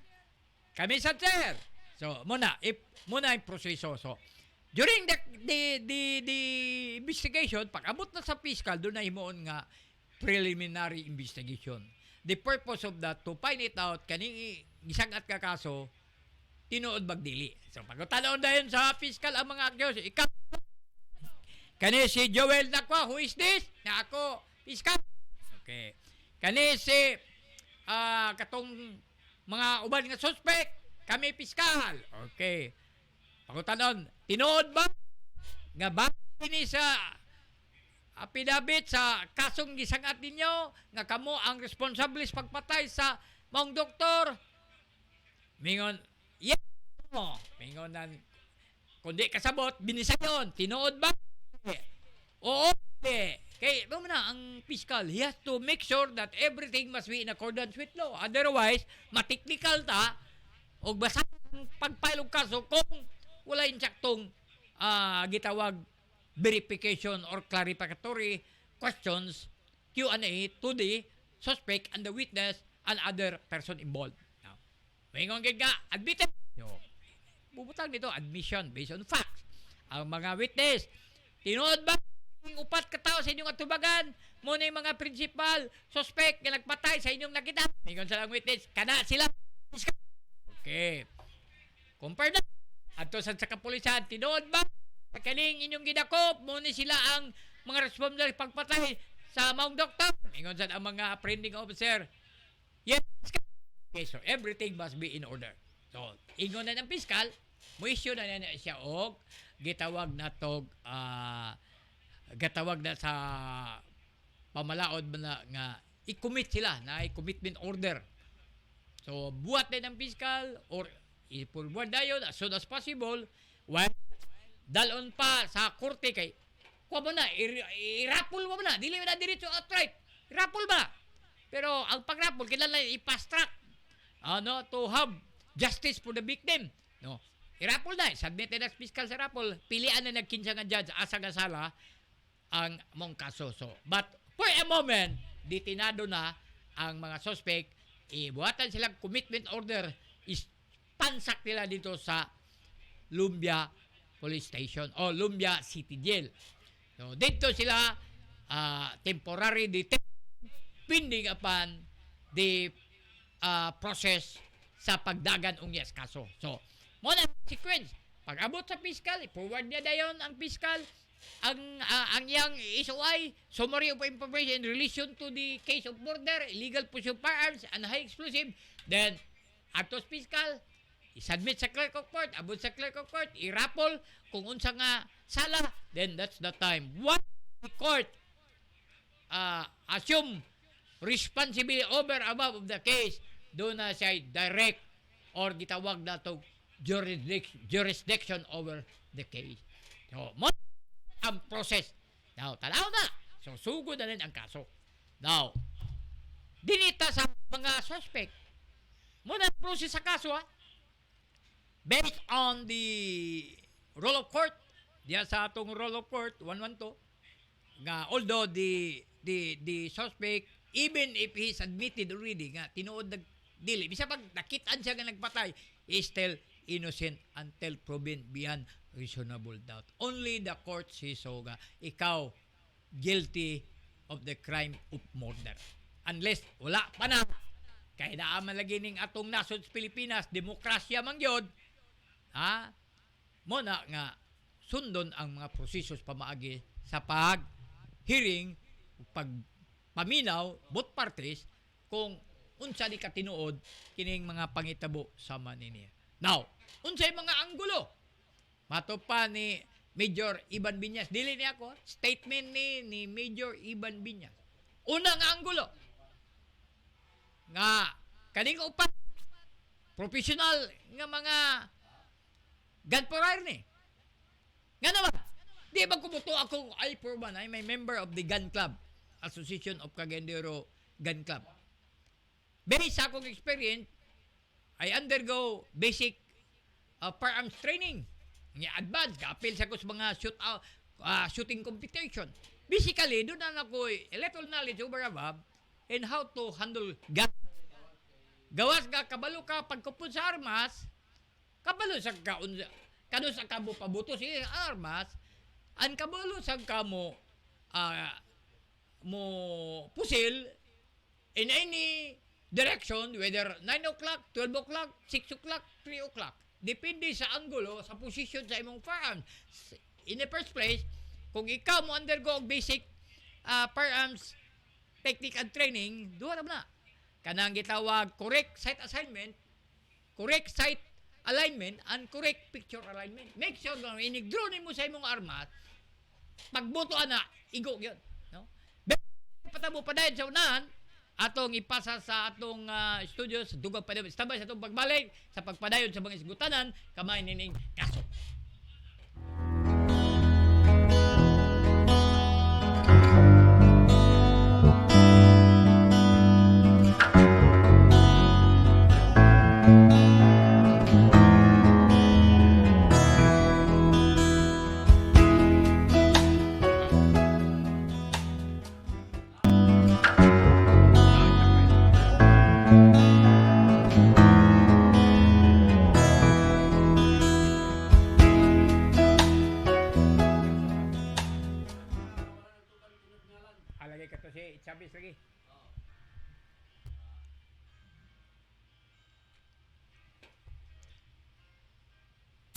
Kami sa sir. So, muna yung proseso. So, during the investigation, pag abot na sa fiscal, doon na himuon nga preliminary investigation. The purpose of that, to find it out, kaning gisagat ka kaso, tinuod magdili. So, pagkutanaon na yun sa fiscal ang mga accused, ikaw, kani si Joel Nakwa, who is this? Na ako, fiscal. Okay. Kani si, katong mga uban nga suspect, kami fiscal. Okay. Pagkutanon, tinuod ba? Nga ba ini sa affidavit sa kasong gisangat ninyo nga kamo ang responsable sa pagpatay sa maong doktor? Mingon, yes. Mingon nan, kundi kasabot, binisayon. Tinuod ba? Oo. Kaya, na ang fiscal, he has to make sure that everything must be in accordance with law. Otherwise, mateknikal ta, o basta pagpilog kaso kung wala yung saktong gitawag verification or clarificatory questions Q&A to the suspect and the witness and other person involved. Now, mayroon ka, admitted. Bubutang dito, admission based on facts. Ang mga witness, tinuod ba yung upat katao sa inyong atubagan? Muna yung mga principal, suspect na nagpatay sa inyong nakita. Mayroon silang witness, kana sila. Okay. Compare na. Ato sa kapulisan, tinuod ba? Sa kaning inyong gidakop, muna sila ang mga responsible pagpatay sa maong doktor. Ingon sa ang mga apprehending officer. Yes. Okay, so everything must be in order. So, ingon na ng piskal, mo-issue na siya og gitawag na tog gatawag na sa pamalaod na nga i-commit sila na i-commitment order. So, buhat din ng piskal or i-forward na yun as soon as possible while dalon pa sa korte kay kuha mo na, i-rapple mo na, dili mo na diretso outright, i-rapple ba? Pero ang pag-rapple, kailangan i-fast track to have justice for the victim. No? I-rapple na, submitted as fiscal sa rapple, pilian na nagkinsa nga judge asa nga sala ang mong kaso. So, but for a moment, ditinado na ang mga suspect, ibuhatan silang commitment order, is pansak nila dito sa Lumbia Police Station o Lumbia City Jail. So, dito sila temporary detained pending upon the process sa pagdagan ung yes kaso. So, muna sequence. Pag abot sa fiscal, forward niya dayon ang fiscal ang yang SOI, summary of information in relation to the case of murder, illegal possession of firearms, and high explosive. Then, atos fiscal, i-submit sa clerk of court, abot sa clerk of court, i-raffle kung unsa nga sala, then that's the time. Once the court assume responsibility over above of the case, doon na siya direct or gitawag na to jurisdiction over the case. So, ang process. Now, tanaw na. So, sugod na rin ang kaso. Now, dinita sa mga suspect. Muna ang process sa kaso, based on the roll of court, diya sa atong roll of court, 112, nga although the suspect, even if he's admitted already, nga tinuod dili, bisa pag nakitaan siya nga nagpatay, is still innocent until proven beyond reasonable doubt. Only the court says so nga ikaw guilty of the crime of murder. Unless wala pa na kay naaman lagi ning atong nasod sa Pilipinas, demokrasya man gyud. Muna nga sundon ang mga prosesos pamaagi sa pag hearing, pag paminaw both parties kung unsa di katinuod kining mga pangitabo sa Manila. Now, unsay mga anggulo? Mato pa ni Major Iban Biñas. Dili ni ako, statement ni Major Iban Biñas. Una nga anggulo. Nga, kaning upat, professional nga mga gunpowder ni. Nga naman, di ba kumuto ako, I for one, I'm a member of the Gun Club, Association of Cagandero Gun Club. Based sa akong experience, I undergo basic firearms training. Nga advance, ka-appeal sa ko sa mga shooting competition. Basically, doon na ako a little knowledge over above and how to handle gun. Gawas ka, kabalo ka, pagkupon sa armas, kabalo sa kano sa kamo pabuto si armas, ang kabalo sa kamo mo pusil in any direction, whether 9 o'clock, 12 o'clock, 6 o'clock, 3 o'clock. Depende sa angulo, sa position sa imong firearms. In the first place, kung ikaw mo undergo basic firearms technique and training, duha na. Kanang gitawag correct sight assignment, correct sight alignment, and correct picture alignment. Make sure na inigdraw mo sa imong armas, pagbuto na, igo yun. No? Patabo pa dahil sa unahan, atong ipasa sa atong studio sa dugang padayon. Stabay sa atong pagbalik, sa pagpadayon sa mga isgutanan, kamay nining kaso. Alagay ka to si Chavez lagi.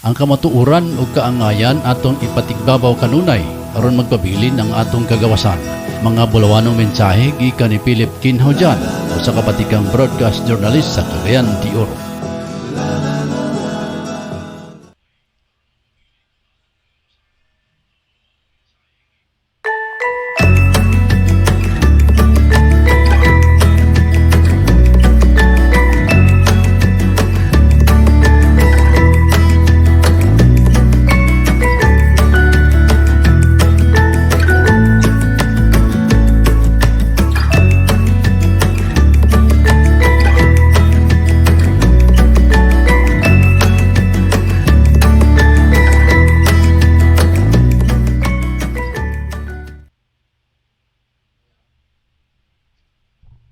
Ang kamatuoran ug kaangayan atong ipatigbabaw kanunay aron magpabilin ang atong kagawasan. Mga bulawanong mensahe gikan ni Philip Kinhaujan usa ka batikang broadcast journalist sa Cagayan de Oro.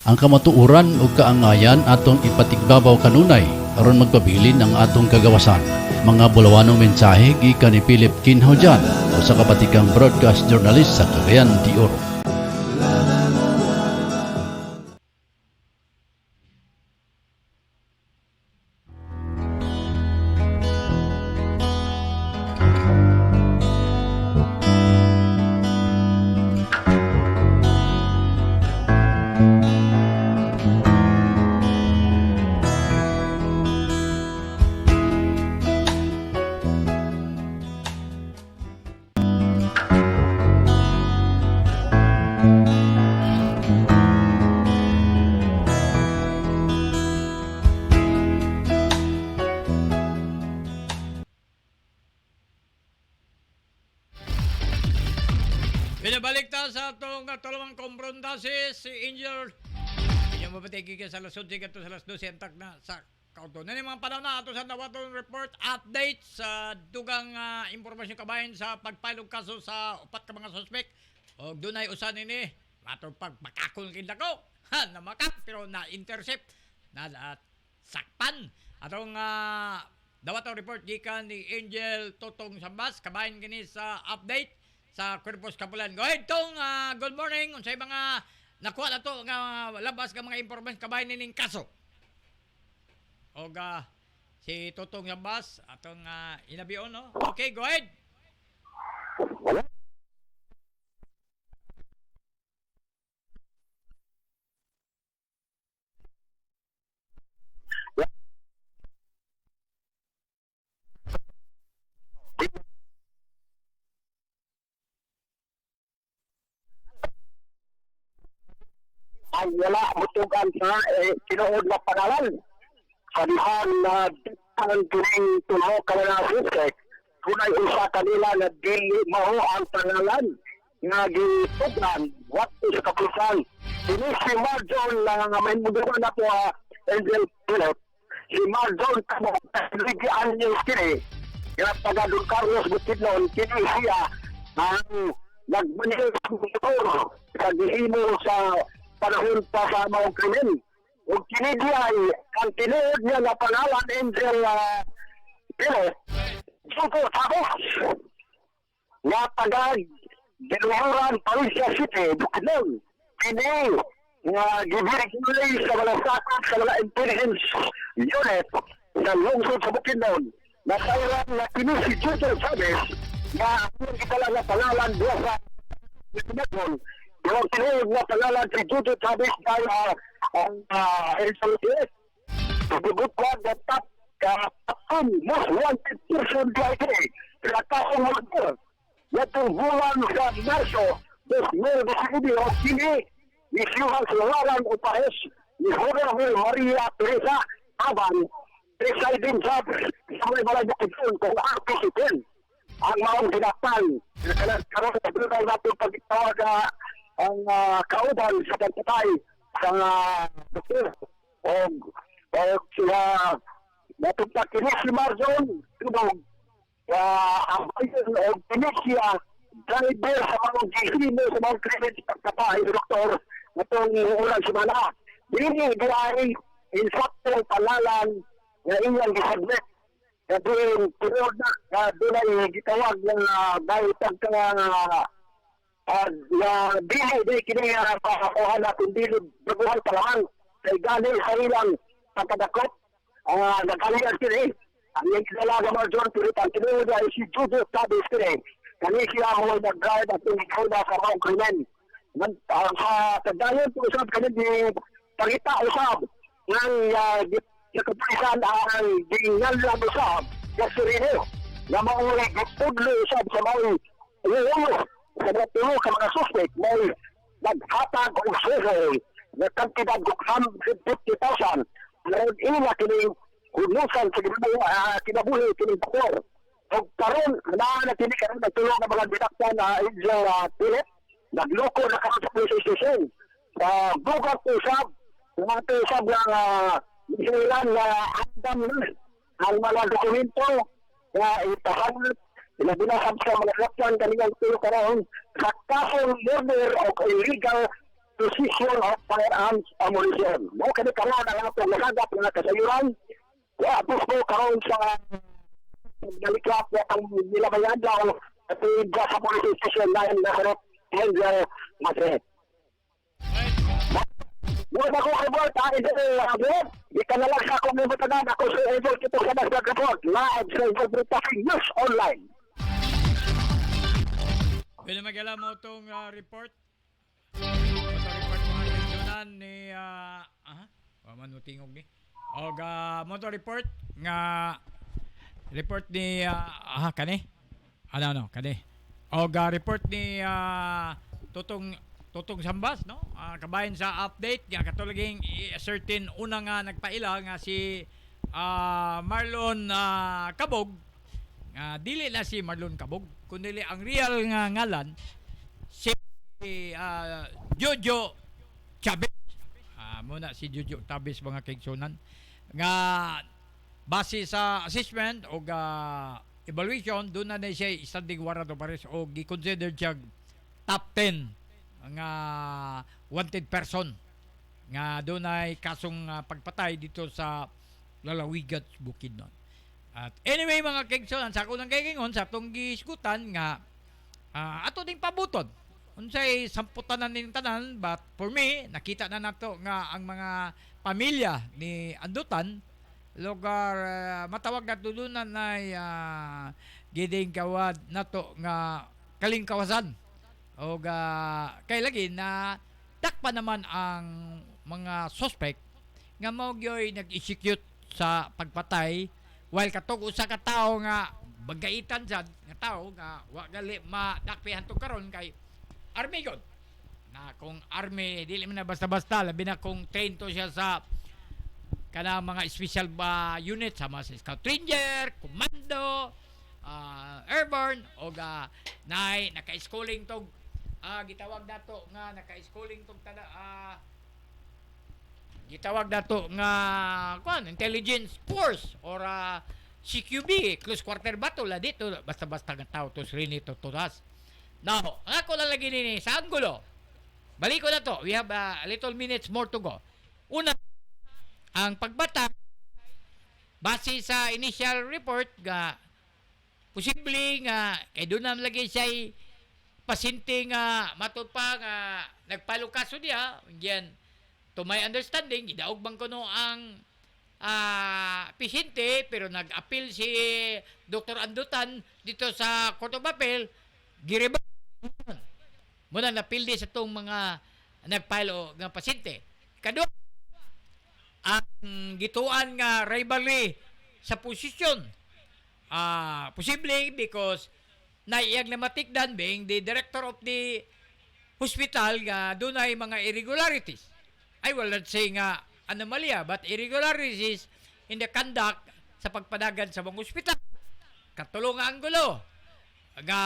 Ang kamatuoran ug kaangayan atong ipatigbabaw kanunay aron magpabilin ang atong kagawasan. Mga bulawanong mensahe gikan ni Philip Kinhaujan usa ka batikang broadcast journalist sa Cagayan de Oro. Binabalik ta sa atong tulawang komprontasis si Angel. Inyong mapatigi ka sa lasod sigat sa las 12 antak na sa kauto. Nani mga panahon na ato sa dawaton report update sa dugang impormasyon kabayan sa pagpilog kaso sa upat ka mga suspect. O dunay usan ini ato pagmakakol kinda ko. Ha, namakap pero na-intercept na sakpan. Atong dawaton report gikan ni Angel Totong Sambas kabayan kini sa update sa Cuerpos Kapulan. Go ahead tong good morning unsay mga nakuha na to nga labas ka mga impormasyon kabayan ning kaso. Og si Totong Sambas atong inabion no. Okay, go ahead. Ay wala mutugan sa tinuod na pangalan. Kadihan na ang kining tulo ka na suspect, kunay usa kanila na dili mao ang pangalan nga gitugnan what is kapusan. Ini si Marjon na nga may mudugan na po Angel Philip. Si Marjon kamo ligi anyos kini. Nga taga Don Carlos Bukidnon, kini siya ang nagmanil sa motor sa gihimo sa panahon pa sa mga krimen. Ug kini diya ang tinuod niya na pangalan Angel Philip. Suko tapos nga taga Ginuhuran, Parisya City, Bukidnon. Kini nga gibirik sa mga sakop sa mga intelligence unit sa lungsod sa Bukidnon. Nasairan na kini si Jojo Chavez na ang kitala na pangalan diya sa Bukidnon. Yung tinuod na pangalan si Jojo Chavez dahil ang LCS. Tugugot ko ang top kapatun most wanted person diya kini. Pinakasong mga yaitu bulan sa Marso 2019 kini isyuhan sa laran upahes ni Gobernador Maria Teresa Aban presiding judge sa may balay Bukidnon kung artisitin ang maong dinakpan karon sa brigay natin pagtawag ang kauban sa pagpatay sa doktor o sila natugtag kini si Marjon tubog ang bayan o Venecia driver sa mga gisino sa mga krimen sa pagkatay doktor itong ulang simana dini diay insaktong palalan na iyang gisagnet na din tunod na dunay gitawag ng dahil pagka na dili kini pakakuha natin dili baguhan palaman sa igaling sa ilang pagkadakot nagkalian kini ang yung kinalaga mga John Puritan, tinuod ay si Jojo Chavez kini. Kani siya mo nag-guard at tinikaw na sa mga krimen. Sa tagdayon po usap kani di pangita usap ng kapisan ang gingal lang usap na sirino na mauli gitudlo usap sa mga ulo sa mga tulo ka mga suspect may naghatag o susoy na kantidad ko 150,000 na ina kini kumusan sa kinabuhi kining doktor. O karon na kini karon nagtulong ang mga dinakpan na Angel Philip nagloko na karon sa police station. Sa bugat usab mga usab ng isilan na andam na ang mga dokumento na itahanap binasab sa mga lakyan kanilang tulo karon sa kasong murder o illegal possession of firearms ammunition. Mo kani karon ang atong nasagap nga kasayuran. Tapos po karon sa naliklap na ang nilabayan daw at sa police station na yung nakarot Angel Masret. Huwag ako kabot, Angel, di ka na lang sa akong nimutanan. Ako si Angel Kito sa Nasdaq Report, live sa Angel Brittany News Online. Pwede mag-alam mo itong report? Ito report mga kaibigan ni manutingog ni og motor report nga report ni kani kani og report ni tutong Sambas no kabayan sa update nga katulaging certain una nga nagpaila nga si Marlon Cabog nga dili na si Marlon Cabog kundi ang real nga ngalan si Jojo Chavez muna si Jojo Chavez mga kaigsunan nga base sa assessment o evaluation doon na siya standing warrant of arrest o gi-consider siya top 10 nga wanted person nga doon ay kasong pagpatay dito sa Lalawigan, Bukidnon. At anyway mga kaigsunan sa akong kaigingon sa atong gisgutan nga ato ding pabuton unsay samputanan ning tanan but for me nakita na nato nga ang mga pamilya ni Andutan lugar matawag na tulunan ay giding kawad nato nga kalingkawasan o kay lagi na takpa naman ang mga suspect nga mao gyoy nag-execute sa pagpatay while katong usa ka tawo nga bagaitan sad nga tawo nga wa gali madakpihan to karon kay army god na kung army dili man na basta-basta labi na kung train to siya sa kana mga special unit sama sa Scout Ranger, Commando, Airborne o naka-schooling tog gitawag dato nga naka-schooling tog gitawag dato nga intelligence force or CQB, close quarter battle dito basta-basta nga tao to rini to turas. Now, ako lang lagi nini sa anggulo. Balik ko na to. We have a little minutes more to go. Una, ang pagbata base sa initial report nga posible nga kay doon na lagi siya pasyente nga matod pa nga nagpalukaso diya. Yan, to my understanding, gidaog bang kuno ang pasyente pero nag-appeal si Dr. Andutan dito sa Court of Appeal, gireba muna napildi sa itong mga nagpilo nga pasyente. Kadua, ang gituan nga rivalry sa posisyon. Posible because naiyag na matikdan being the director of the hospital nga dunay mga irregularities. I will not say nga anomalya, but irregularities in the conduct sa pagpadagan sa mga ospital. Katulong nga anggulo nga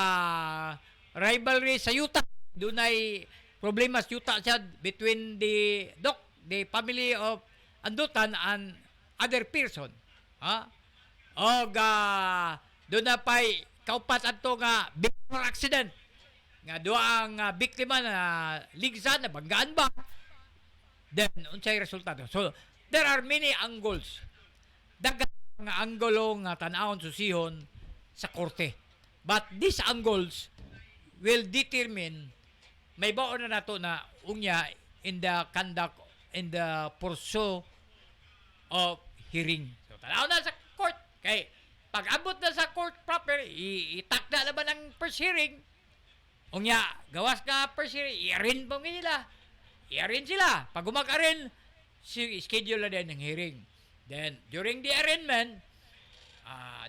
rivalry sa yuta. Dunay problema sa yuta siya between the family of Andutan and other person. Doon na pa'y kaupat ato nga before accident. Nga doon ang biktima na ligsan, na banggaan ba? Then, unsay resultado. So, there are many angles. Dagat mga anggulo nga tanawon susihon sa korte. But these angles will determine may baon na nato na unya in the conduct, in the pursuit of hearing. So, tanaw na sa court. Kay, pag abot na sa court proper, itakda na ba ng first hearing? Unya, gawas ka first hearing, i-arrange pa nila. I-arrange sila. Pag umag-arrange, schedule na din ng hearing. Then, during the arraignment,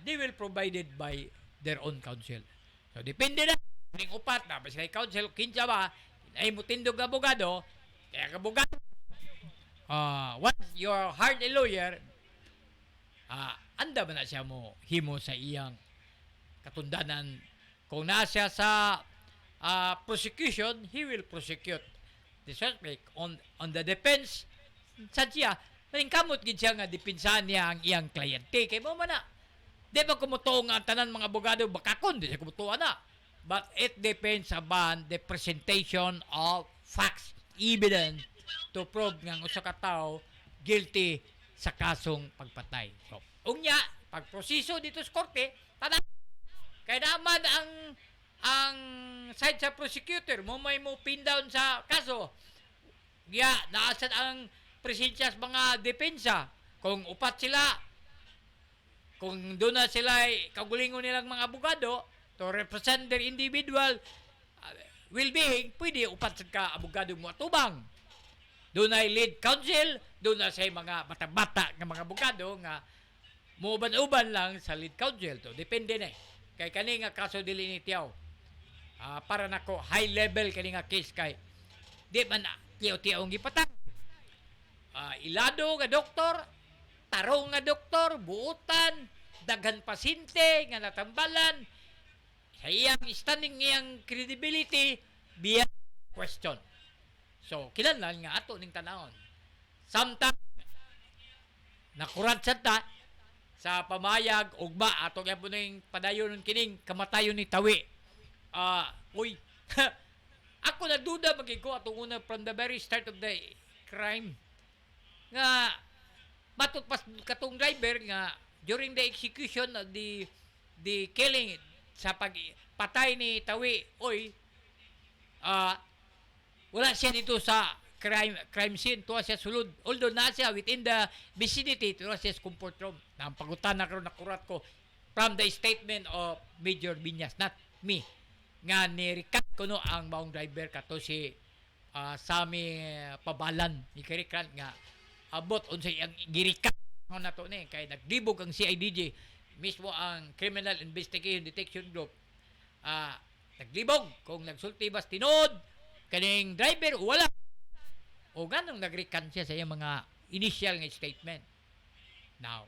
they will provided by their own counsel. So, depende na. Ning upat na, basta kay counsel, kinsa ba, ay mutindog na abogado, kaya abogado, once you're hired a lawyer, anda ba na siya mo himo sa iyang katundanan. Kung nasa sa prosecution, he will prosecute the suspect on the defense. Sa siya, kamot gid siya nga dipinsahan niya ang iyang kliyente. Kay mo man na, di ba kumutuo nga ang tanan mga abogado, bakakon, di siya kumutuo na. But it depends upon the presentation of facts, evidence, to prove nga usa ka tawo guilty sa kasong pagpatay. So, unya, pagproseso dito sa korte, kaya naman ang side sa prosecutor, may mo pin down sa kaso. Naasan ang presensya sa mga depensa. Kung upat sila, kung doon na sila kagulingon nilang mga abogado to represent their individual well-being, pwede upat ka abogado mo atubang. Doon ay lead counsel, doon na sa mga bata-bata ng mga abogado nga muuban-uban lang sa lead counsel. To depende na. Kay kani nga kaso dili ni Tiaw. Para nako high level kani nga case kay di man tiyaw-tiyaw ang gipatay. Ilado nga doktor, tarong nga doktor, buutan, daghan pasyente nga natambalan, sa iyang standing, iyang credibility, beyond question. So, kinahanglan nga ato ning tanawon. Samtang nakurat sa pamayag ugma ato nga po ning padayon kining kamatayon ni Tawi. Ako nagduda magigko atong una from the very start of the crime nga batot pas katong driver nga during the execution of the killing sa pagpatay ni Tawi, wala siya dito sa crime scene, tuwa siya sulod. Although na siya within the vicinity, tuwa siya sa comfort room. Nampagutan na karon nakurat ko from the statement of Major Binyas, not me, nga ni-recant ko no ang maong driver kato si Sami Pabalan ni Kirikan nga abot unsay ang girikat na to ni kay naglibog ang CIDG mismo ang Criminal Investigation Detection Group. Naglibog kung nagsulti bas tinod kaning driver wala o ganong nagrecant siya sa iyang mga initial nga statement. Now,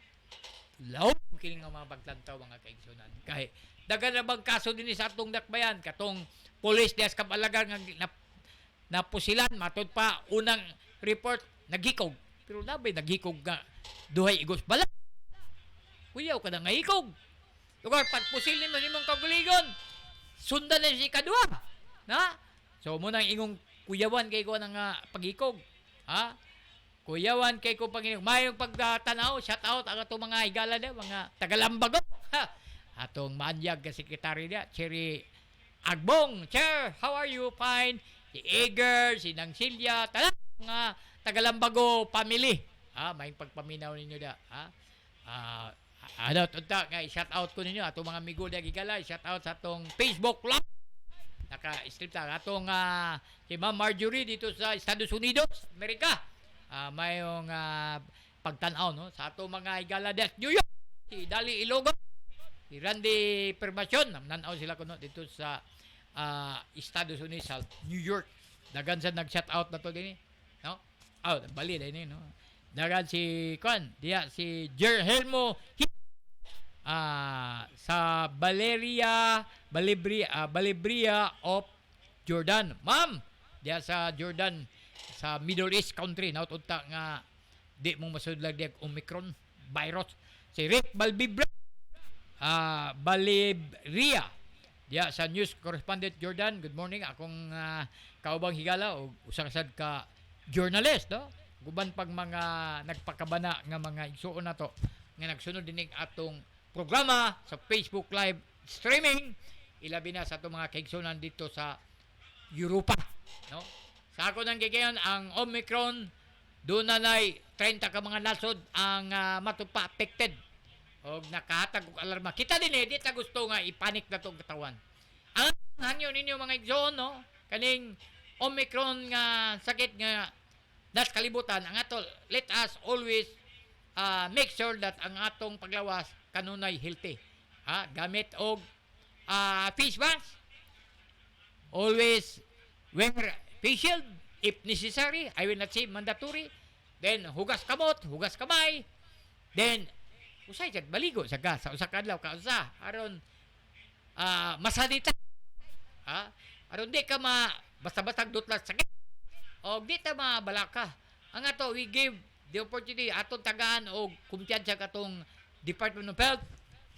law kini nga mga paglantaw mga kaigsunan. Kay dagan na bang kaso din sa atong dakbayan katong police des kapalagan nga napusilan matod pa unang report naghikog. Pero labay naghikog nga duhay igos bala. Kuyaw ka na nga hikog. Lugar pagpusil nimo nimong kaguligon. Sundan na si kadua. Na? So muna ingong kuyawan kay ko nang paghikog. Ha? Kuyawan kay ko Panginoon. Mayong pagtanaw, shout out ang atong mga higala na, mga tagalambago. Ha? Atong maanyag ka sekretary niya, Cherry Agbong. Chair, how are you? Fine. Si Eger, si Nang Silya, mga tagalambago family. Ha? Mayong pagpaminaw ninyo da. Ha? Tunta nga, shout out ko ninyo. Atong mga migo na higala, shout out sa atong Facebook Live. Naka-strip ta. Atong si Ma'am Marjorie dito sa Estados Unidos, Amerika. Mayong pagtanaw no sa ato mga higala des New York, si Dali Ilogo, si Randy Permasyon, nanaw sila kuno dito sa Estados Unidos sa New York. Dagan sa nag-shout out na to din no. Bali din no. Dagan si diya si Jerhelmo sa Balibria of Jordan. Ma'am, diya sa Jordan sa Middle East country nautunta nga di mong masudlag diag Omicron virus. Si Rick Balibria diya sa news correspondent Jordan. Good morning akong kaubang higala o usang-sad ka journalist no. Guban pag mga nagpakabana nga mga igsuon nato nga nagsunod dinig atong programa sa Facebook live streaming ilabi na sa atong mga kaigsunan dito sa Europa no. Sa ako nang gigayon ang Omicron doon na 30 ka mga nasod ang matupa affected o nakahatag og alarma. Kita din di ta gusto nga ipanik na tong katawan. Ang hangyo ninyo mga igsoon no kaning Omicron nga sakit nga das kalibutan ang ato let us always make sure that ang atong paglawas kanunay healthy. Gamit og face mask. Always wear face shield if necessary. I will not say mandatory. Then hugas kamot, hugas kamay. Then usay jud baligo sa gas sa usa ka adlaw ka usa aron masadita. Aron di ka basta-basta dutlas sakit. O di ta mabalaka. Ang ato we give the opportunity atong tagaan og kumpiyansa katong Department of Health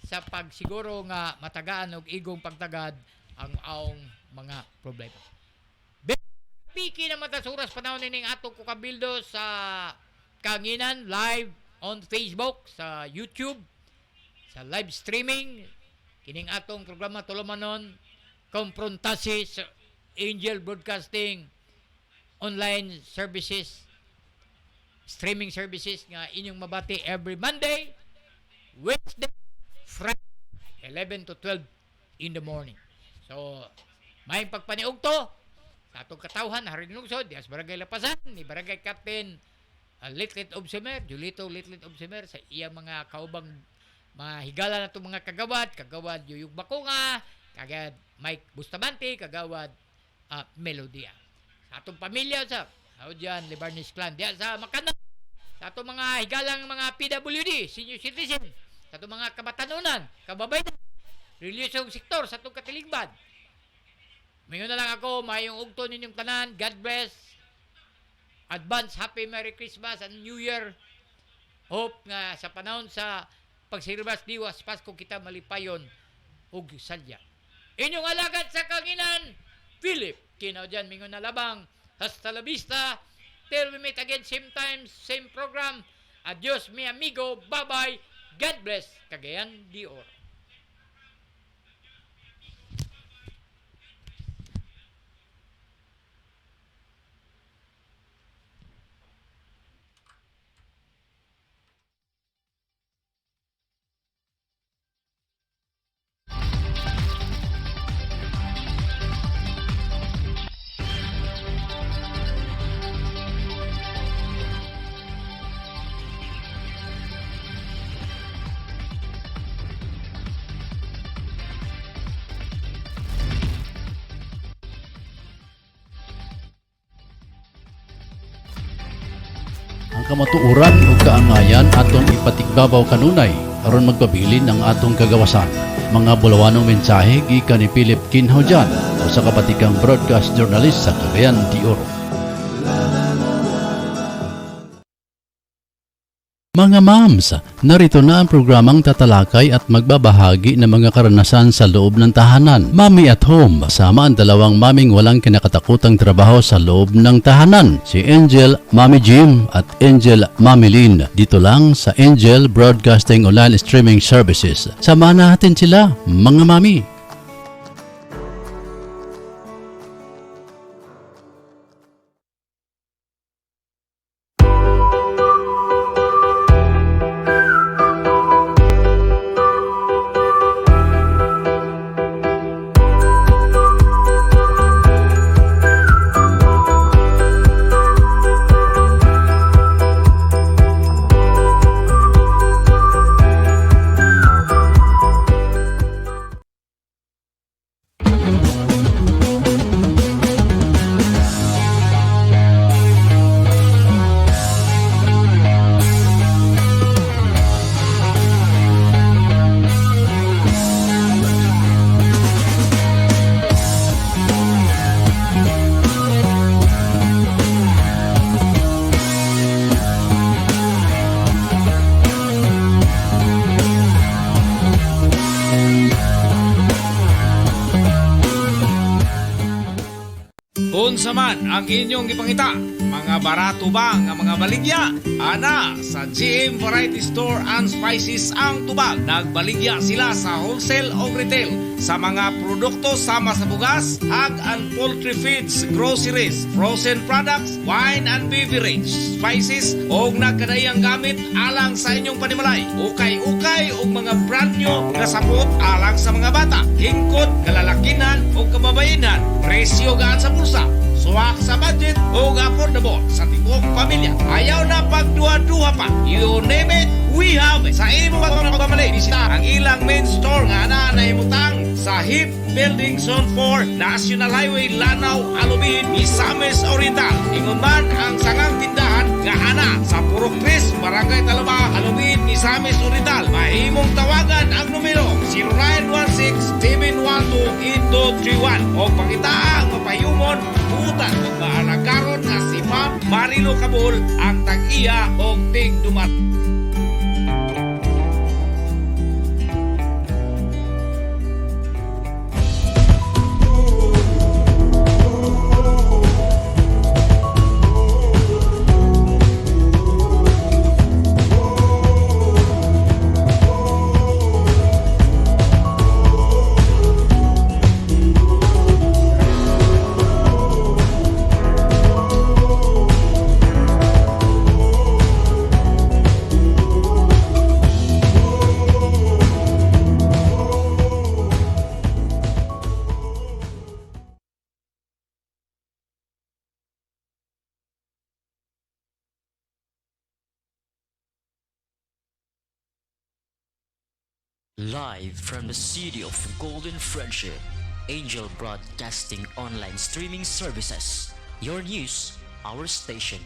sa pagsiguro nga matagaan og igong pagtagad ang aong mga problema. Piki na matasuras panahon ning atong kukabildo sa Kanginan live on Facebook, sa YouTube, sa live streaming kining atong programa tulumanon Komprontasi sa Angel Broadcasting online services, streaming services nga inyong mabati every Monday, Wednesday, Friday 11 to 12 in the morning. So may pagpaniog to sa atong katawhan haring lungsod dias Barangay Lapasan ni Barangay Captain Litlit Obsemer, Julito Litlit Obsemer sa iyang mga kaubang mga higala na itong mga kagawad Yuyug Bakunga, kagad Mike Bustamante, kagawad Melodia. Sa atong pamilya sa diyan Libarnes Clan diyan sa Makana, sa atong mga higalang mga PWD, senior citizen, sa atong mga kabatanunan, kababayan, religious sektor sa atong katilingban. Mayon na lang ako, mayong ugto ninyong tanan. God bless. Advance Happy Merry Christmas and New Year. Hope nga sa panahon sa pagsiribas diwas Pasko kita malipayon og salya. Inyong alagad sa Kanginan, Philip Kinaujan mingon na labang. Hasta la vista. Till we meet again same time, same program. Adios mi amigo. Bye-bye. God bless. Cagayan de Oro. kamatuoran ug kaangayan atong ipatigbabaw kanunay aron magpabilin ang atong kagawasan. Mga bulawanong mensahe gikan ni Philip Kinhaujan, usa ka batikang broadcast journalist sa Cagayan de Oro. Mga moms, narito na ang programang tatalakay at magbabahagi ng mga karanasan sa loob ng tahanan. Mommy at Home, kasama ang dalawang maming walang kinakatakutang trabaho sa loob ng tahanan. Si Angel, Mommy Jim at Angel, Mommy Lynn. Dito lang sa Angel Broadcasting Online Streaming Services. Samahan natin sila, mga mami. Unsa man ang inyong ipangita, mga barato ba nga mga baligya? Ana, sa GM Variety Store and Spices ang tubag. Nagbaligya sila sa wholesale o retail sa mga produkto sama sa bugas, hog and poultry feeds, groceries, frozen products, wine and beverage, spices o nagkadayang gamit alang sa inyong panimalay. Ukay-ukay o mga brand new nga sapot alang sa mga bata, hingkod, kalalakinan o kababayenan. Presyo gaan sa bulsa, suwak sa budget o affordable sa tibok pamilya. Ayaw na pagduha-duha pa. You name it, we have it. Sa imo ba itong pamali, bisita ang ilang main store nga na imutang sa HIP Building Zone 4, National Highway, Lanao, Alubihin, Misamis Oriental. Ingon man ang sangang tindahan nga ana sa Purok 3, Barangay Talaba, Alubihin, Misamis Oriental. Mahimong tawagan ang numero 0916-712-8231 o pangitaang mapayumon butan o maalagaron nga si Ma'am Marilo Cabul ang tag-iya o tig-dumat. Live from the city of Golden Friendship, Angel Broadcasting Online Streaming Services. Your news, our station.